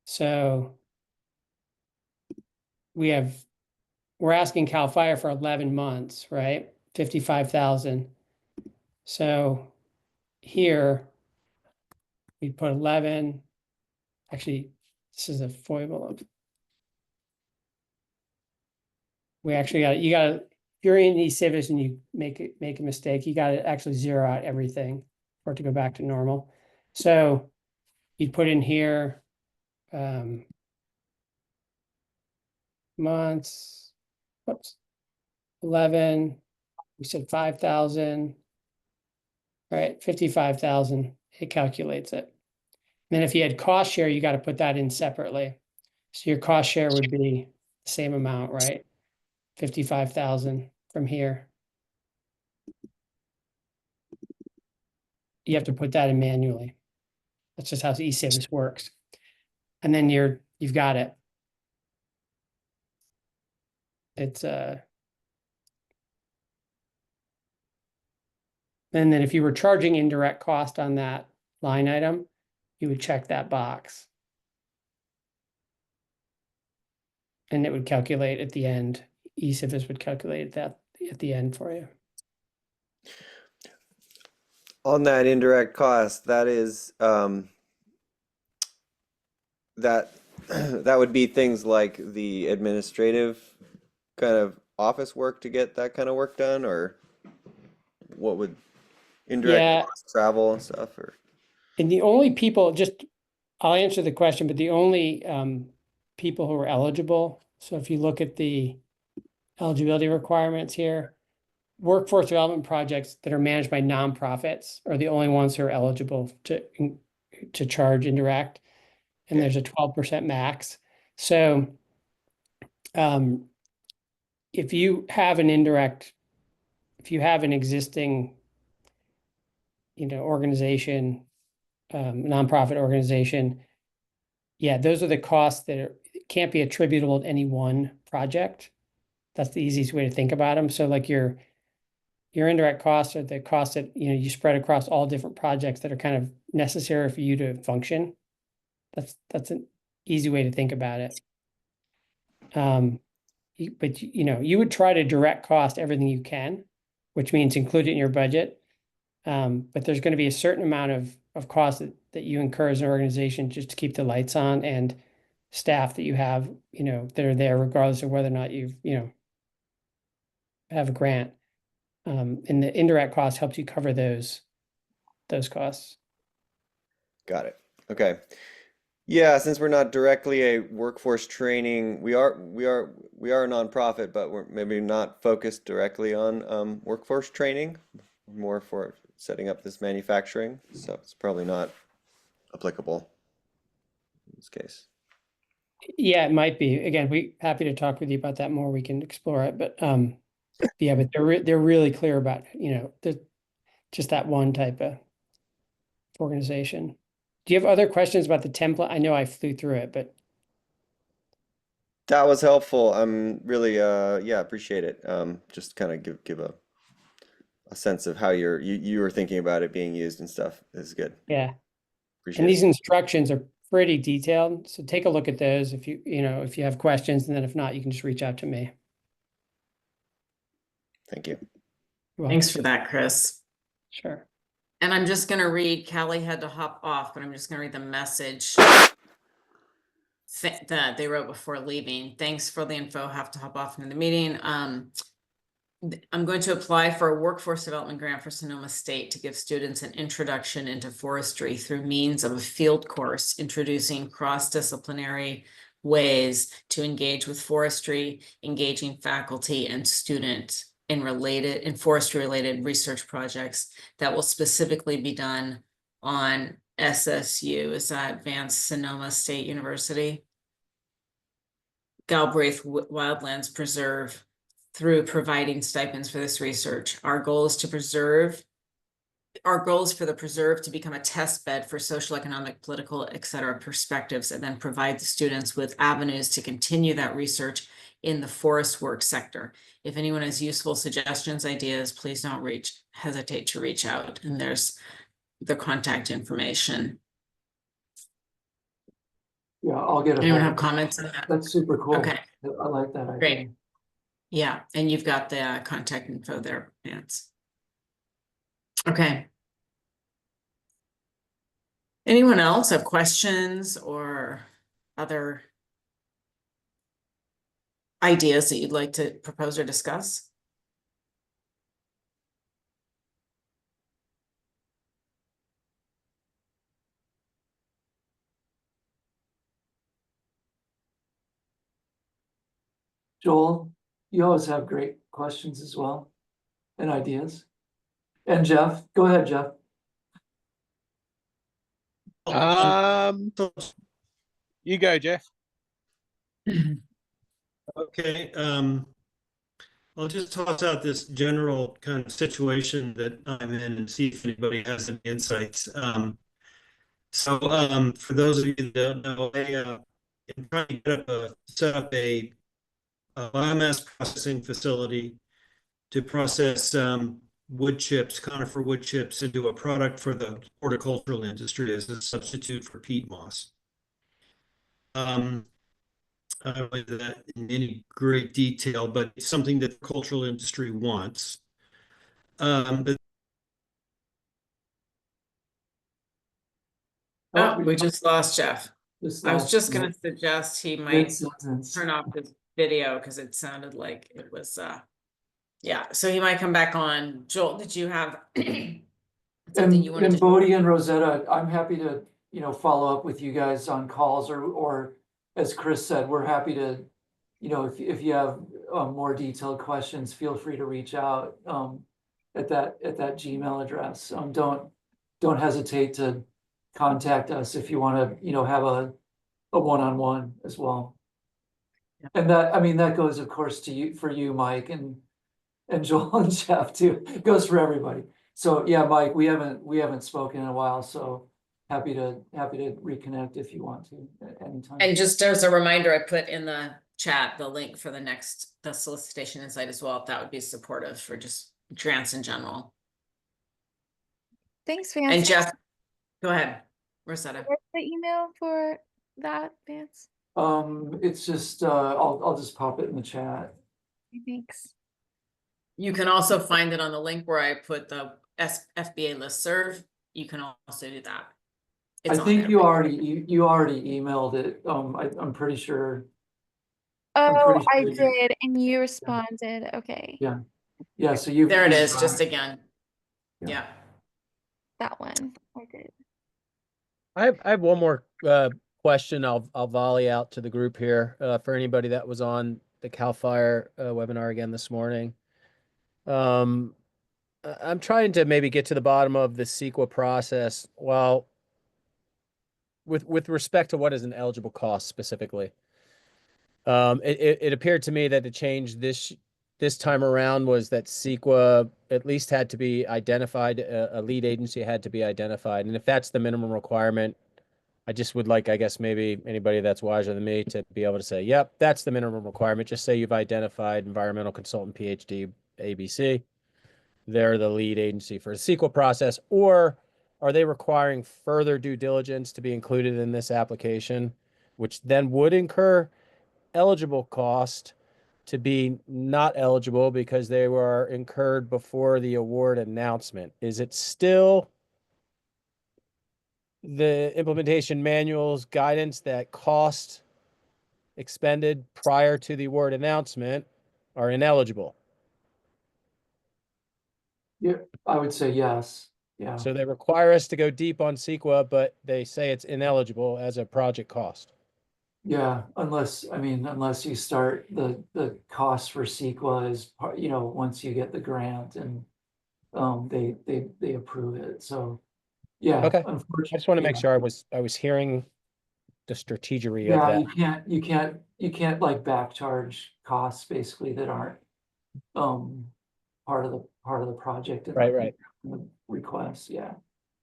So we're asking CAL FIRE for 11 months, right? 55,000. So here we put 11. Actually, this is a foible of. We actually if you're in eCivis and you make a mistake, you got to actually zero out everything for it to go back to normal. So you put in here months, whoops, 11, we said 5,000, right? 55,000, it calculates it. And then if you had cost share, you got to put that in separately. So your cost share would be the same amount, right? 55,000 from here. You have to put that in manually. That's just how eCivis works. And then you've got it. It's and then if you were charging indirect cost on that line item, you would check that box. And it would calculate at the end. eCivis would calculate that at the end for you. On that indirect cost, that is that that would be things like the administrative kind of office work to get that kind of work done, or what would indirect costs, travel and stuff, or And the only people, I'll answer the question, but the only people who are eligible, so if you look at the eligibility requirements here, workforce development projects that are managed by nonprofits are the only ones who are eligible to charge indirect, and there's a 12% max. So if you have an existing, you know, organization, nonprofit organization, yeah, those are the costs that can't be attributable to any one project. That's the easiest way to think about them. So like your indirect costs are the costs that, you know, you spread across all different projects that are kind of necessary for you to function. That's an easy way to think about it. But you know, you would try to direct cost everything you can, which means include it in your budget. But there's going to be a certain amount of cost that you incur as an organization just to keep the lights on, and staff that you have, you know, that are there regardless of whether or not you've, you know, have a grant. And the indirect cost helps you cover those costs. got it. Okay. Yeah, since we're not directly a workforce training, we are a nonprofit, but we're maybe not focused directly on workforce training, more for setting up this manufacturing. So it's probably not applicable in this case. Yeah, it might be. Again, we happy to talk with you about that more. We can explore it, but yeah, but they're really clear about, you know, just that one type of organization. Do you have other questions about the template? I know I flew through it, but That was helpful. I'm really yeah, appreciate it. Just kind of give a sense of how you were thinking about it being used and stuff. This is good. yeah. Appreciate And it. these instructions are pretty detailed. So take a look at those if if you have questions, and then if not, you can just reach out to me. Thank you. You're Thanks welcome. for that, Chris. Sure. And I'm just gonna read, Callie had to hop off, but I'm just gonna read the message that they wrote before leaving. Thanks for the info, have to hop off into the meeting. I'm going to apply for a workforce development grant for Sonoma State to give students an introduction into forestry through means of a field course introducing cross-disciplinary ways to engage with forestry, engaging faculty and students in forestry related research projects that will specifically be done on SSU. Is that Advanced Sonoma State University? Galbraith Wildlands Preserve through providing stipends for this research. Our goal is for the preserve to become a test bed for social, economic, political, etc. perspectives, and then provide the students with avenues to continue that research in the forest work sector. If anyone has useful suggestions, ideas, please don't hesitate to reach out. And there's the contact information. Yeah, I'll get Anyone a have comments on that? That's super cool. Okay. I like that idea. Great. Yeah, and you've got the contact info there, Vance. Okay. Anyone else have questions or other ideas that you'd like to propose or discuss? Joel, you always have great questions as well and ideas. And Jeff, go ahead, Jeff. You go, Jeff. Okay, I'll just toss out this general kind of situation that I'm in and see if anybody has any insights. For those of you that don't know, I'm trying to set up a biomass processing facility to process wood chips, conifer wood chips, into a product for the horticultural industry as a substitute for peat moss. I don't know that in any great detail, but it's something that the cultural industry wants. But we just lost Jeff. I was just going to suggest he might turn off his video because it sounded like it was, yeah. So he might come back on. Joel, did you have something you wanted And to? Bodie and Rosetta, I'm happy to, follow up with you guys on calls or as Chris said, we're happy to, if you have more detailed questions, feel free to reach out at that Gmail address. Don't hesitate to contact us if you want to, have a one-on-one as well. Yeah. And that goes, of course, for you, Mike, and Joel and Jeff too. It goes for everybody. So yeah, Mike, we haven't spoken in a while, so happy to reconnect if you want to at any time. And just as a reminder, I put in the chat the link for the solicitation insight as well, if that would be supportive for just grants in general. Thanks, Vance. And Jeff, go ahead, Rosetta. What's the email for that, Vance? It's just I'll just pop it in the chat. Thanks. You can also find it on the link where I put the FBA listserv. You can also do that. I think you already emailed it. I'm pretty sure. Oh, pretty I sure did, and you responded. Okay. Yeah. So you. There it is. Just again. Yeah. That one. I did. I have one more question. I'll volley out to the group here for anybody that was on the CAL FIRE webinar again this morning. I'm trying to maybe get to the bottom of the CEQA process. Well, with respect to what is an eligible cost specifically, it appeared to me that the change this time around was that CEQA at least had to be identified, a lead agency had to be identified, and if that's the minimum requirement, I just would like, I guess, maybe anybody that's wiser than me to be able to say, yep, that's the minimum requirement. Just say you've identified environmental consultant, PhD, ABC. They're the lead agency for the CEQA process. Or are they requiring further due diligence to be included in this application, which then would incur eligible cost to be not eligible because they were incurred before the award announcement? Is it still the implementation manual's guidance that costs expended prior to the award announcement are ineligible? Yeah, I would say yes. Yeah. So they require us to go deep on CEQA, but they say it's ineligible as a project cost. Yeah, unless you start the cost for CEQA is part, once you get the grant and they approve it. So yeah, Okay. I unfortunately, just want to make sure I was hearing the strategery of yeah, that. you can't like back charge costs basically that aren't part of the project and Right. the request, yeah.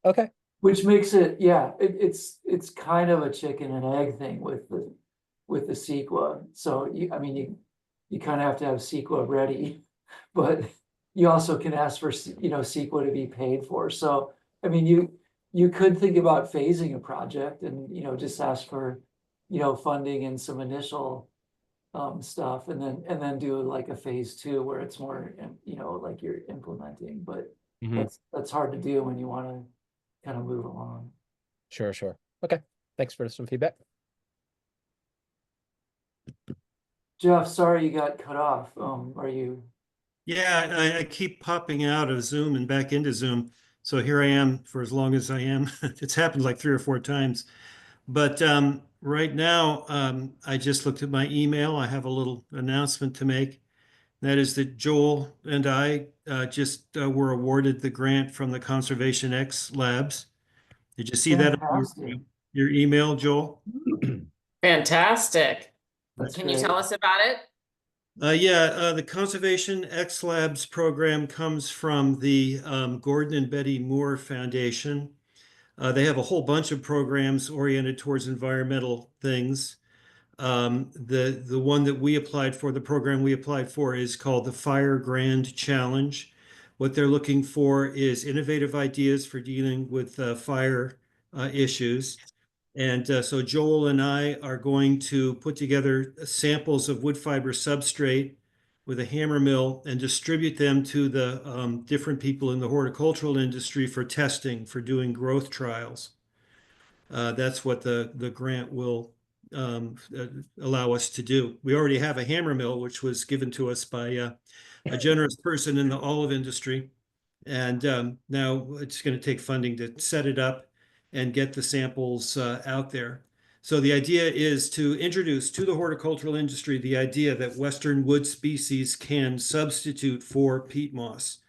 Okay. Which makes it, yeah, it's kind of a chicken and egg thing with the CEQA. So you kind of have to have CEQA ready, but you also can ask for, CEQA to be paid for. So, you could think about phasing a project and, just ask for, funding and some initial stuff and then do like a phase 2 where it's more, like you're implementing, but Mhm. that's hard to do when you want to kind of move along. Sure. Okay. Thanks for some feedback. Jeff, sorry you got cut off. Are you? Yeah, I keep popping out of Zoom and back into Zoom. So here I am for as long as I am. It's happened like 3 or 4 times. But right now, I just looked at my email. I have a little announcement to make. That is that Joel and I just were awarded the grant from the Conservation X Labs. Did you see that on Fantastic. your email, Joel? Fantastic. That's Can you great. tell us about it? The Conservation X Labs program comes from the Gordon and Betty Moore Foundation. They have a whole bunch of programs oriented towards environmental things. The one that we applied for, the program we applied for, is called the Fire Grand Challenge. What they're looking for is innovative ideas for dealing with fire issues. And so Joel and I are going to put together samples of wood fiber substrate with a hammer mill and distribute them to the different people in the horticultural industry for testing, for doing growth trials. That's what the grant will allow us to do. We already have a hammer mill, which was given to us by a generous person in the olive industry. And now it's going to take funding to set it up and get the samples out there. So the idea is to introduce to the horticultural industry the idea that Western wood species can substitute for peat moss,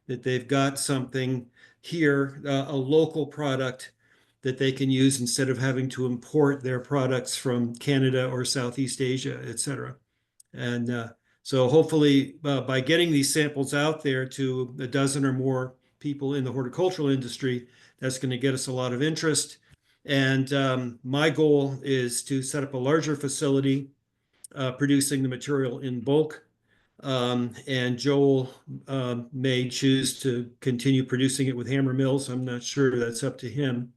that they've got something here, a local product that they can use instead of having to import their products from Canada or Southeast Asia, et cetera. And so hopefully by getting these samples out there to a dozen or more people in the horticultural industry, that's going to get us a lot of interest. And my goal is to set up a larger facility producing the material in bulk. And Joel may choose to continue producing it with hammer mills. I'm not sure, that's up to him.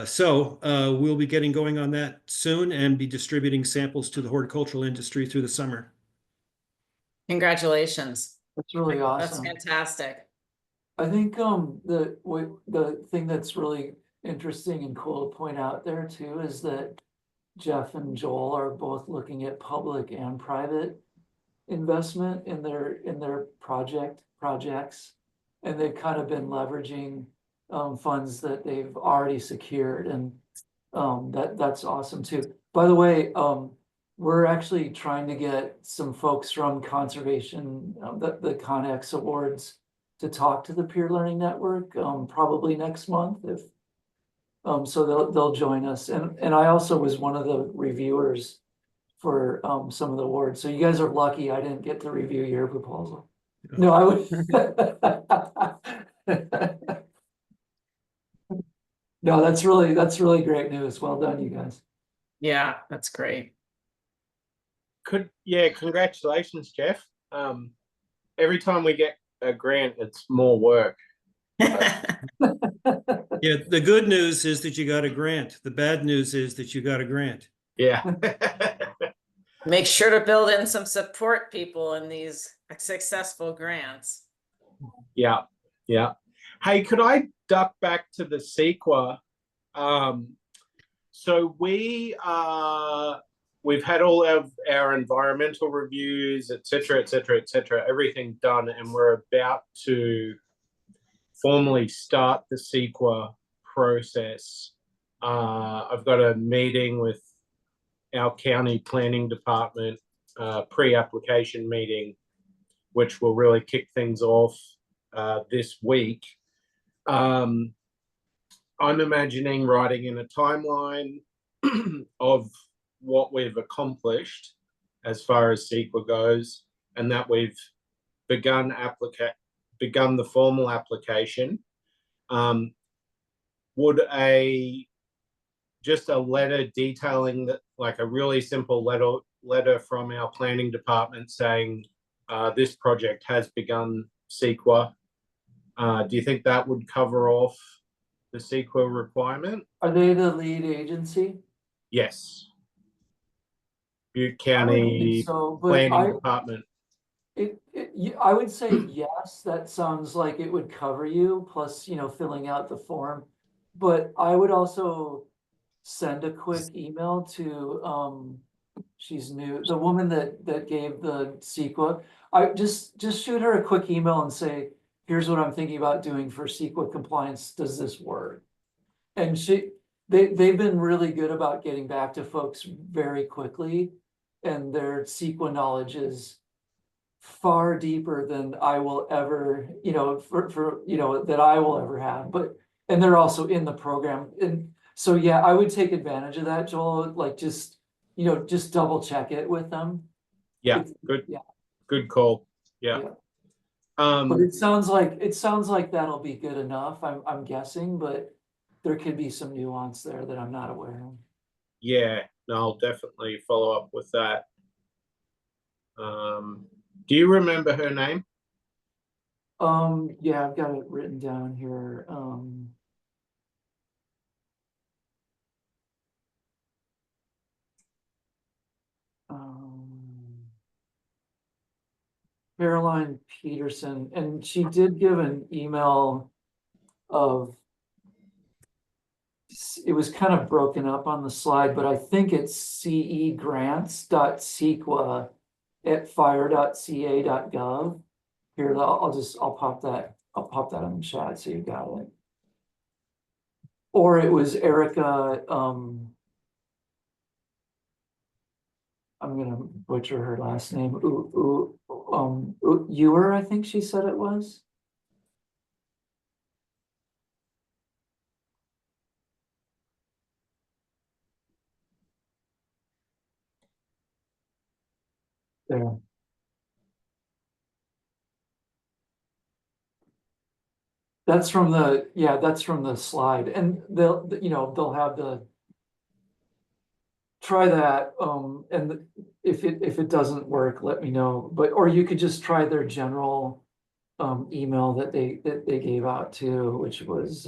So we'll be getting going on that soon and be distributing samples to the horticultural industry through the summer. Congratulations. That's really That's awesome. fantastic. I think the thing that's really interesting and cool to point out there too is that Jeff and Joel are both looking at public and private investment in their projects, and they've kind of been leveraging funds that they've already secured, and that's awesome too. By the way, we're actually trying to get some folks from conservation, the ConX Awards, to talk to the Peer Learning Network, probably next month, if so they'll join us. And I also was one of the reviewers for some of the awards. So you guys are lucky I didn't get to review your proposal. No, I would. No, that's really great news. Well done, you guys. Yeah, that's great. Congratulations, Jeff. Every time we get a grant, it's more work. Yeah, the good news is that you got a grant. The bad news is that you got a grant. Yeah. Make sure to build in some support people in these successful grants. Yeah. Yeah. Hey, could I duck back to the CEQA? So we've had all of our environmental reviews, et cetera, everything done, and we're about to formally start the CEQA process. I've got a meeting with our county planning department, pre-application meeting, which will really kick things off this week. I'm imagining writing in a timeline of what we've accomplished as far as CEQA goes, and that we've begun the formal application. Would just a letter detailing that, like a really simple letter from our planning department saying this project has begun CEQA. Do you think that would cover off the CEQA requirement? Are they the lead agency? Yes. Butte I would think County so, but Planning Department. I would say yes, that sounds like it would cover you, plus, filling out the form. But I would also send a quick email to, she's new, the woman that gave the CEQA. I just shoot her a quick email and say, here's what I'm thinking about doing for CEQA compliance. Does this work? And they've been really good about getting back to folks very quickly, and their CEQA knowledge is far deeper than I will ever, that I will ever have. And they're also in the program. And so, yeah, I would take advantage of that, Joel, like just double check it with them. Yeah, good. Yeah. Good call. Yeah. But it sounds like that'll be good enough, I'm guessing, but there could be some nuance there that I'm not aware of. Yeah, no, I'll definitely follow up with that. Do you remember her name? Yeah, I've got it written down here. Caroline Peterson, and she did give an email of, it was kind of broken up on the slide, but I think it's cegrants.ceqa@fire.ca.gov. Here, I'll pop that in the chat so you got it. Or it was Erica, I'm gonna butcher her last name. Ewer, I think she said it was. There. That's from the slide, and they'll have the try that, and if it doesn't work, let me know. Or you could just try their general email that they gave out too, which was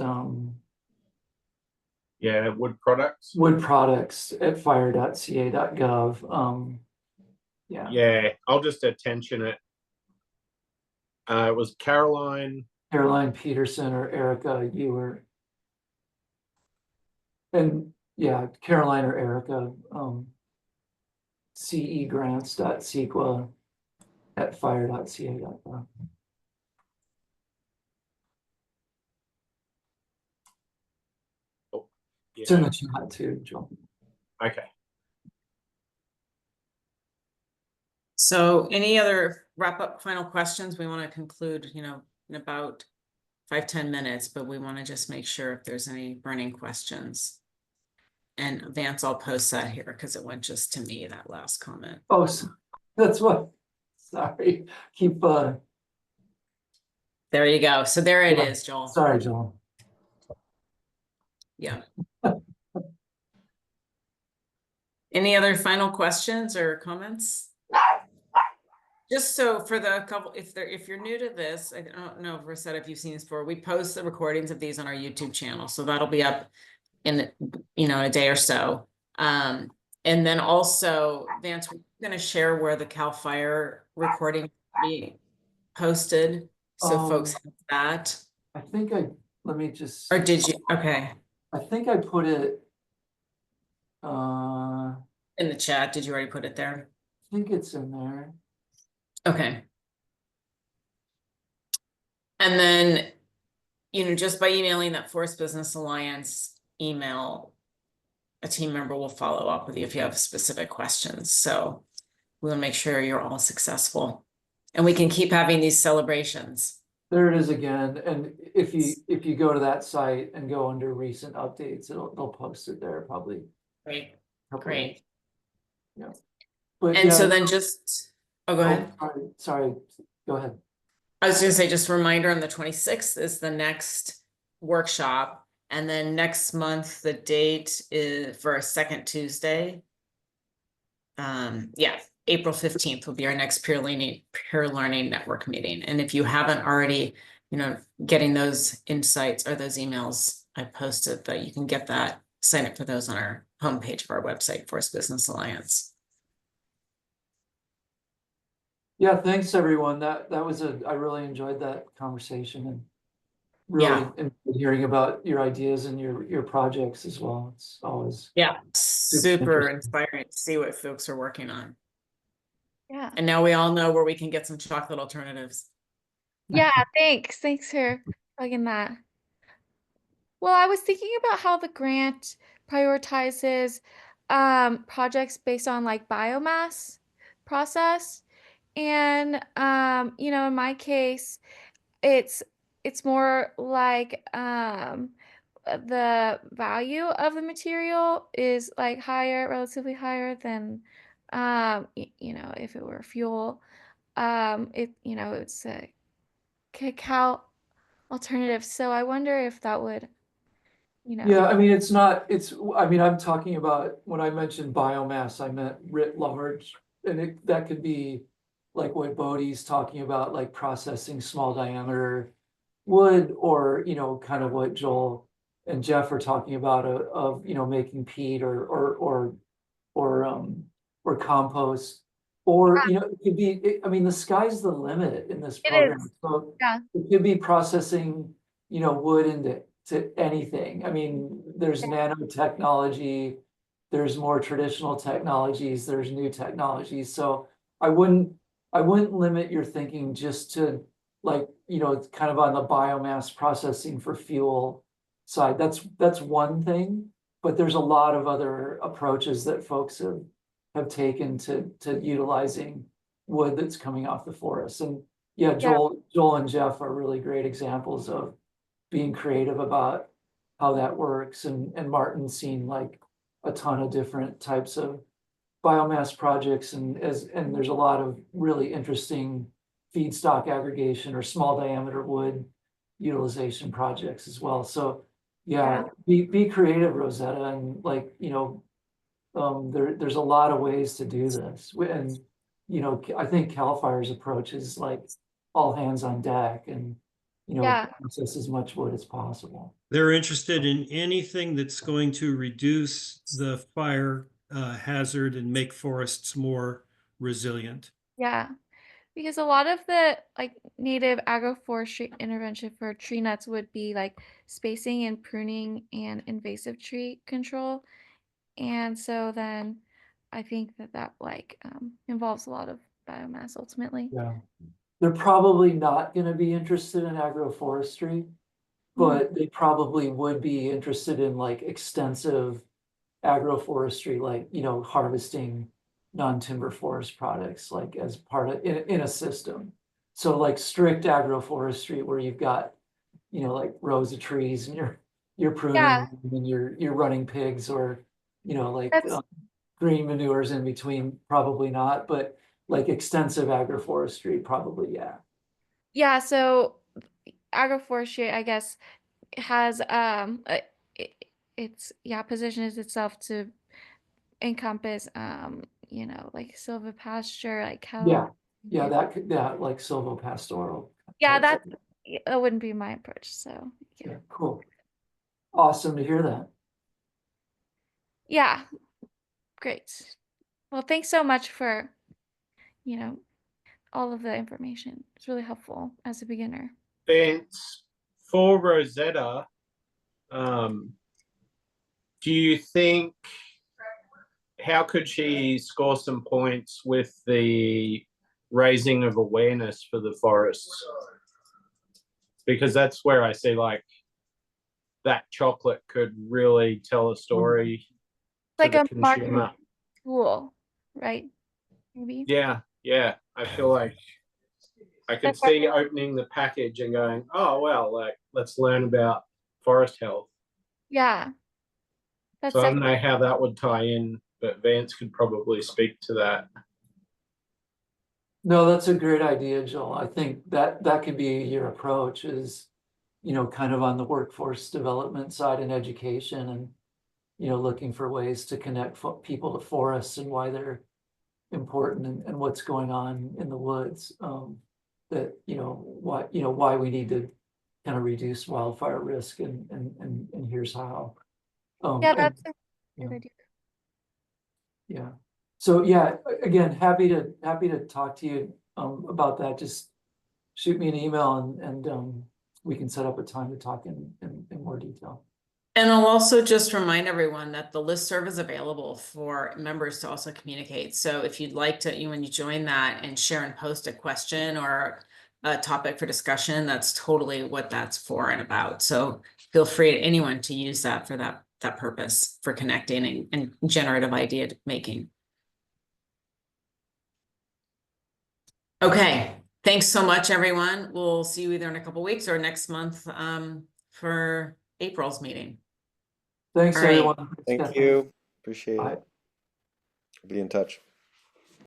Yeah, Wood Products. woodproducts@fire.ca.gov. Yeah, I'll just attention it. It was Caroline Peterson or Erica Ewer. And yeah, Caroline or Erica, cegrants.ceqa@fire.ca.gov. Yeah. It's in the chat too, Joel. Okay. So any other wrap-up final questions? We want to conclude, in about 5-10 minutes, but we want to just make sure if there's any burning questions. And Vance, I'll post that here because it went just to me, that last comment. Oh, that's what, sorry, There you go. So there it is, Joel. Sorry, Joel. Yeah. Any other final questions or comments? just so for the couple, if you're new to this, I don't know, Rosetta, if you've seen this before, we post the recordings of these on our YouTube channel, so that'll be up in, a day or so. And then also, Vance, we're gonna share where the CAL FIRE recording will be posted, so folks have that. I think let me just, Or did you? Okay, I think I put it, I in the chat, did you already put it there? think it's in there. Okay. And then, just by emailing that Forest Business Alliance email, a team member will follow up with you if you have specific questions. So we'll make sure you're all successful and we can keep having these celebrations. There it is again, and if you go to that site and go under recent updates, they'll post it there probably. Great, couple great. of- Yeah. But And yeah, so then just, oh, go ahead. Sorry, go ahead. I was gonna say, just a reminder, on the 26th is the next workshop. And then next month, the date is for a second Tuesday. Yeah, April 15th will be our next peer learning network meeting. And if you haven't already, getting those insights or those emails I posted, that you can get that, sign up for those on our homepage of our website, Forest Business Alliance. Yeah, thanks everyone. That was I really enjoyed that conversation and really enjoyed hearing about your ideas and your projects as well. It's always Super interesting. inspiring to see what folks are working on. Yeah. And now we all know where we can get some chocolate alternatives. Yeah, thanks. Thanks for plugging that. Well, I was thinking about how the grant prioritizes projects based on like biomass process. And in my case, it's more like the value of the material is like relatively higher than if it were fuel. It's a cacao alternative. So I wonder if that would, Yeah, I mean, I'm talking about, when I mentioned biomass, I meant writ large. And that could be like what Bodhi's talking about, like processing small diameter wood, or, kind of what Joel and Jeff are talking about of, making peat or compost. Or, it could be, I mean, the sky's the limit in this it program. is. So Yeah. it could be processing, wood into anything. I mean, there's nanotechnology, there's more traditional technologies, there's new technologies. So I wouldn't limit your thinking just to, like, kind of on the biomass processing for fuel side. That's one thing, but there's a lot of other approaches that folks have taken to utilizing wood that's coming off the forest. And yeah, Joel and Jeff are really great examples of being creative about how that works. And Martin's seen like a ton of different types of biomass projects, and there's a lot of really interesting feedstock aggregation or small diameter wood utilization projects as well. So yeah, be creative, Rosetta, and like, there's a lot of ways to do this. And, I think CAL FIRE's approach is like all hands on deck and, process as much wood as possible. They're interested in anything that's going to reduce the fire hazard and make forests more resilient. Yeah. Because a lot of the like native agroforestry intervention for tree nuts would be like spacing and pruning and invasive tree control. And so then I think that like involves a lot of biomass ultimately. Yeah. They're probably not going to be interested in agroforestry, but they probably would be interested in like extensive agroforestry, like, harvesting non-timber forest products, like as part of, in a system. So like strict agroforestry where you've got, like rows of trees and you're pruning and you're running pigs, or, like green manures in between, probably not, but like extensive agroforestry, probably, yeah. Yeah, so agroforestry, I guess, has its positions itself to encompass like silvopasture, like cattle Yeah. Yeah, that could, that like silvopastoral. Yeah, type that wouldn't be my approach. So Yeah, cool. Awesome to hear that. yeah, great. Well, thanks so much for, you know, all of the information. It's really helpful as a beginner. Vince, for Rosetta, do you think, how could she score some points with the raising of awareness for the forests? Because that's where I see like that chocolate could really tell a story to Like the a marketing consumer. tool, right? Maybe. Yeah, yeah. I feel like I could see opening the package and going, oh well, like let's learn about forest health. Yeah. That's So I don't know how that would tie in, but Vance could probably speak to that. No, that's a great idea, Joel. I think that that could be your approach is, you know, kind of on the workforce development side and education and, you know, looking for ways to connect people to forests and why they're important and what's going on in the woods. That, you know, why we need to kind of reduce wildfire risk and here's how. yeah, And, that's a yeah. good idea. Yeah. So yeah, again, happy to talk to you about that. Just shoot me an email and we can set up a time to talk in more detail. And I'll also just remind everyone that the listserv is available for members to also communicate. So if you'd like to, when you join that and share and post a question or a topic for discussion, that's totally what that's for and about. So feel free, anyone, to use that for that purpose, for connecting and generative idea making. Okay, thanks so much, everyone. We'll see you either in a couple weeks or next month for April's meeting. Thanks, All right. everyone. Thank Stephanie. you. Appreciate Bye. it. Be in touch.